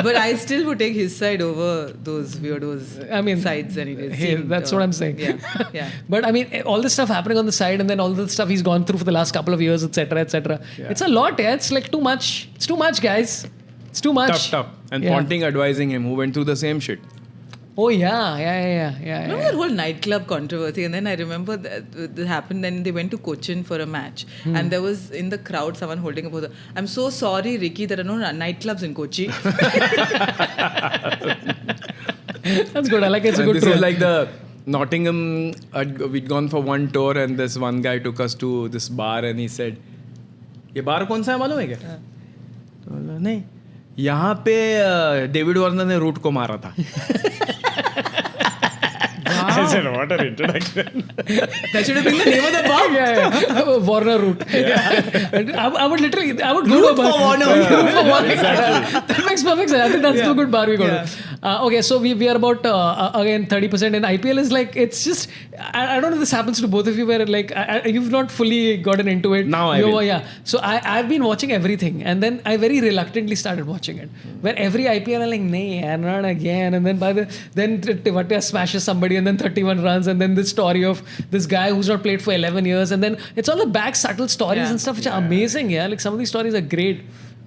S2: But I still would take his side over those weirdos sides anyways.
S1: Hey, that's what I'm saying.
S2: Yeah.
S1: But I mean, all this stuff happening on the side and then all the stuff he's gone through for the last couple of years, etc., etc.
S3: Yeah.
S1: It's a lot, It's like too much. It's too much, guys. It's too much.
S3: Tough. And Ponting advising him, who went through the same shit.
S1: Oh, yeah.
S2: Remember that whole nightclub controversy? And then I remember that happened. Then they went to Cochin for a match. And there was in the crowd someone holding up. I'm so sorry, Ricky, there are no nightclubs in Kochi.
S1: That's good. I like it. It's a good
S3: This
S1: troll.
S3: is like the Nottingham, we'd gone for one tour and this one guy took us to this bar and he said, ये बार कौन सा है मालूम है क्या? तो बोला, नहीं, यहाँ पे डेविड वार्नर ने रूट को मारा था. I said, what an introduction.
S2: That should have been the name of the bar.
S1: Warner route. I would literally, I would go
S2: Root
S1: to a bar.
S2: for Warner.
S1: Root for Warner. That makes perfect sense. I think that's the good bar we go to. Okay, so we are about, again, 30% in IPL is like, it's just, I don't know if this happens to both of you where like, you've not fully gotten into it.
S3: Now I will.
S1: Yeah. So I've been watching everything and then I very reluctantly started watching it. Where every IPL I'm like, nah, not again. And then then Bhatia smashes somebody and then 31 runs and then this story of this guy who's not played for 11 years and then it's all the back subtle stories and stuff which are amazing. Like some of these stories are great.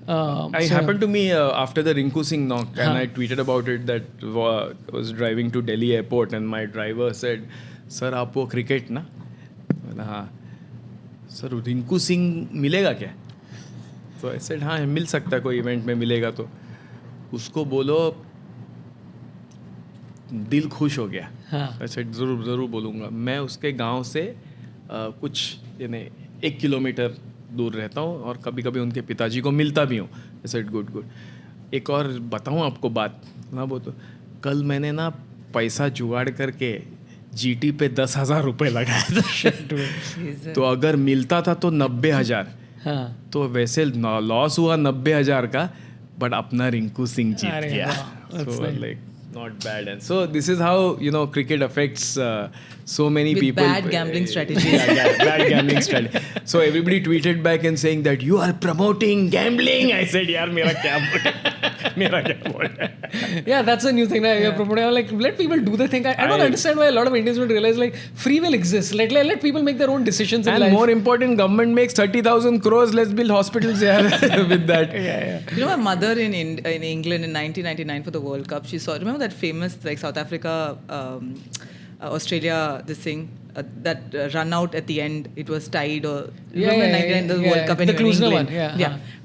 S3: Happened to me after the Rinku Singh knock and I tweeted about it that was driving to Delhi airport and my driver said, sir, आप वो cricket ना? हाँ. Sir, Rinku Singh मिलेगा क्या? So I said, हाँ मिल सकता कोई event में मिलेगा तो उसको बोलो दिल खुश हो गया. ऐसे ज़रूर बोलूँगा. मैं उसके गांव से कुछ 1 किलोमीटर दूर रहता हूँ और कभी कभी उनके पिताजी को मिलता भी हूँ. ऐसे गुड. एक और बताऊँ आपको बात ना, वो तो कल मैंने ना पैसा जुगाड़ करके GT पे 10,000 रुपये लगाया था. तो अगर मिलता था तो 90,000. तो वैसे लॉस हुआ 90,000 का, बट अपना रिंकू सिंह जीत गया. So like not bad. And so this is how cricket affects so many people.
S2: Bad gambling strategies.
S3: Bad gambling strategy. So everybody tweeted back and saying that you are promoting gambling. I said, yaar, mera kya bola.
S1: Yeah, that's a new thing. You're promoting. Like, let people do the thing. I don't understand why a lot of Indians don't realize like free will exists. Let people make their own decisions in life.
S3: And more important, government makes 30,000 crores. Let's build hospitals with that.
S1: Yeah.
S2: You know, my mother in England in 1999 for the World Cup, she saw, remember that famous like South Africa, Australia, this thing, that run out at the end, it was tied or remember 99 the World Cup
S1: the Klusener one.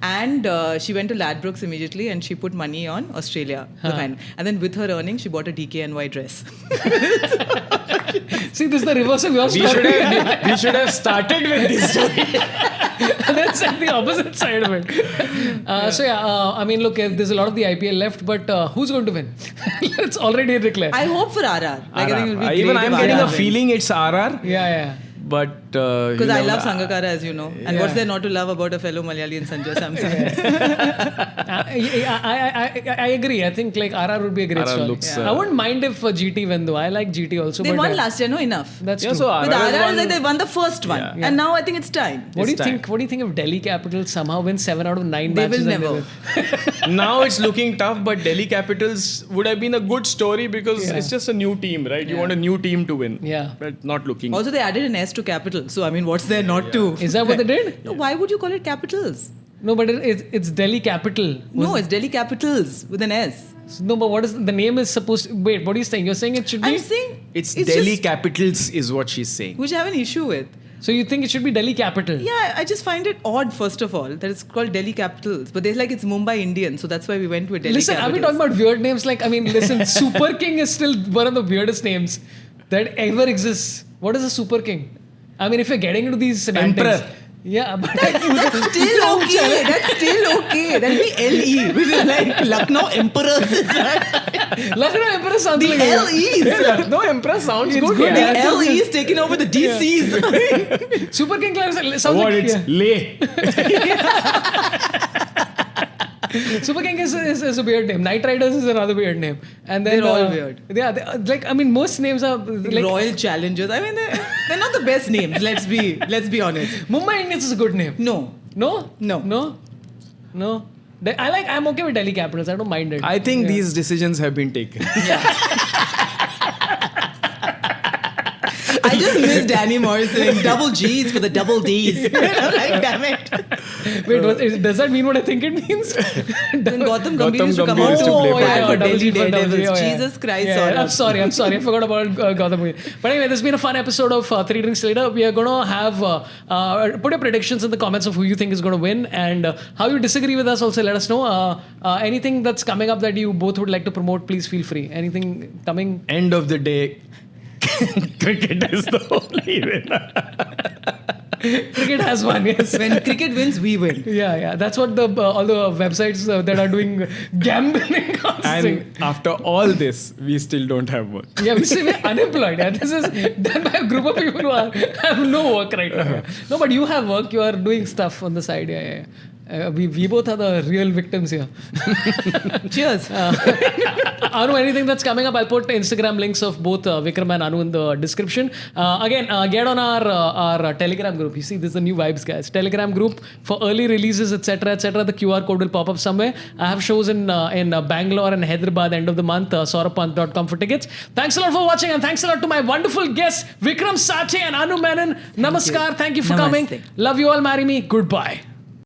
S2: And she went to Ladbrokes immediately and she put money on Australia and then with her earnings she bought a DKNY dress.
S1: See, this is the reverse of your story.
S3: We should have started with this story.
S1: That's like the opposite side of it. So I mean, look, there's a lot of the IPL left, but who's going to win? It's already declared.
S2: I hope for RR. Like, I think it'll be
S3: Even
S2: great
S3: I'm
S2: if
S3: getting
S2: RR
S3: a
S2: wins.
S3: feeling it's RR.
S1: Yeah.
S3: But
S2: because I love Sangakkara, as you know, and what's there not to love about a fellow Malayali and Sanju Samson?
S1: I agree. I think like RR would be a great
S3: RR
S1: story.
S3: looks,
S1: I wouldn't mind if GT win though. I like GT also.
S2: They
S1: but
S2: won last year, no enough.
S1: That's
S3: yeah,
S1: true.
S3: so
S2: With RR,
S3: won,
S2: like they won the first one, and now I think it's time.
S1: What do you think? What do you think if Delhi Capitals somehow win 7 out of 9
S2: They
S1: matches?
S2: will never.
S3: Now it's looking tough, but Delhi Capitals would have been a good story because it's just a new team, right? You want a new team to win.
S1: Yeah.
S3: But not looking.
S2: Also, they added an S to Capital, so I mean, what's there not to?
S1: Is that what they did?
S2: No, why would you call it Capitals?
S1: No, but it's Delhi Capital.
S2: No, it's Delhi Capitals with an S.
S1: No, but what is the name is supposed to... Wait, what are you saying? You're saying it should be...
S2: I'm saying
S3: It's Delhi
S2: just,
S3: Capitals is what she's saying.
S2: which I have an issue with.
S1: So you think it should be Delhi Capital?
S2: Yeah, I just find it odd, first of all, that it's called Delhi Capitals. But they're like, it's Mumbai Indians, so that's why we went to a Delhi
S1: Listen,
S2: Capitals.
S1: are we talking about weird names? Like, I mean, listen, Super King is still one of the weirdest names that ever exists. What is a super king? I mean, if you're getting into these semantics.
S3: Emperor.
S1: Yeah, but
S2: That's still okay. That's still okay. That'll be LE, which is like Lucknow Emperors.
S1: Lucknow Emperor sounds
S2: The
S1: like
S2: LEs.
S3: No, Emperor sounds
S1: It's
S3: good.
S1: good,
S3: Yeah.
S1: yeah.
S2: The LEs taking over the DCs.
S1: Super King sounds
S3: What?
S1: like
S3: It's Leh.
S1: Super King is a weird name. Night Riders is another weird name. And then
S2: They're all weird.
S1: Yeah, like I mean, most names are like
S2: Royal Challengers. I mean, they're not the best names. Let's be honest.
S1: Mumbai Indians is a good name.
S2: No.
S1: No?
S2: No.
S1: No? No? I'm okay with Delhi Capitals. I don't mind it.
S3: I think these decisions have been taken.
S2: I just miss Danny Morris saying double G's for the double D's. I'm like, damn it.
S1: Wait, does that mean what I think it means?
S2: Then Gautam Gambhir
S3: Gautam
S2: used to come
S3: Gambhir
S2: out
S3: used
S2: to
S3: to play for
S2: play for
S1: Double
S2: Delhi
S1: G for Double G,
S2: Daredevils.
S1: oh, yeah.
S2: Jesus Christ,
S1: Yeah,
S2: sorry.
S1: I'm sorry. I forgot about Gautam Gambhir. But anyway, this has been a fun episode of Three Drinks Later. We are going to have put your predictions in the comments of who you think is going to win and how you disagree with us. Also, let us know. Anything that's coming up that you both would like to promote, please feel free. Anything coming?
S3: End of the day, cricket is the only winner.
S1: Cricket has won, yes.
S2: When cricket wins, we win.
S1: Yeah. That's what all the websites that are doing gambling are saying.
S3: And after all this, we still don't have work.
S1: Yeah, we're unemployed. Yeah. This is done by a group of people who have no work right now. Yeah. No, but you have work. You are doing stuff on the side. Yeah. We both are the real victims here.
S2: Cheers.
S1: Anu, anything that's coming up, I'll put Instagram links of both Vikram and Anu in the description. Again, get on our Telegram group. You see, this is the new vibes, guys. Telegram group for early releases, etc., etc. The QR code will pop up somewhere. I have shows in Bangalore and Hyderabad end of the month. Saurabh.com for tickets. Thanks a lot for watching, and thanks a lot to my wonderful guests, Vikram Sathe and Anu Menon. Namaskar. Thank you for coming.
S2: Namaste.
S1: Love you all. Marry me. Goodbye.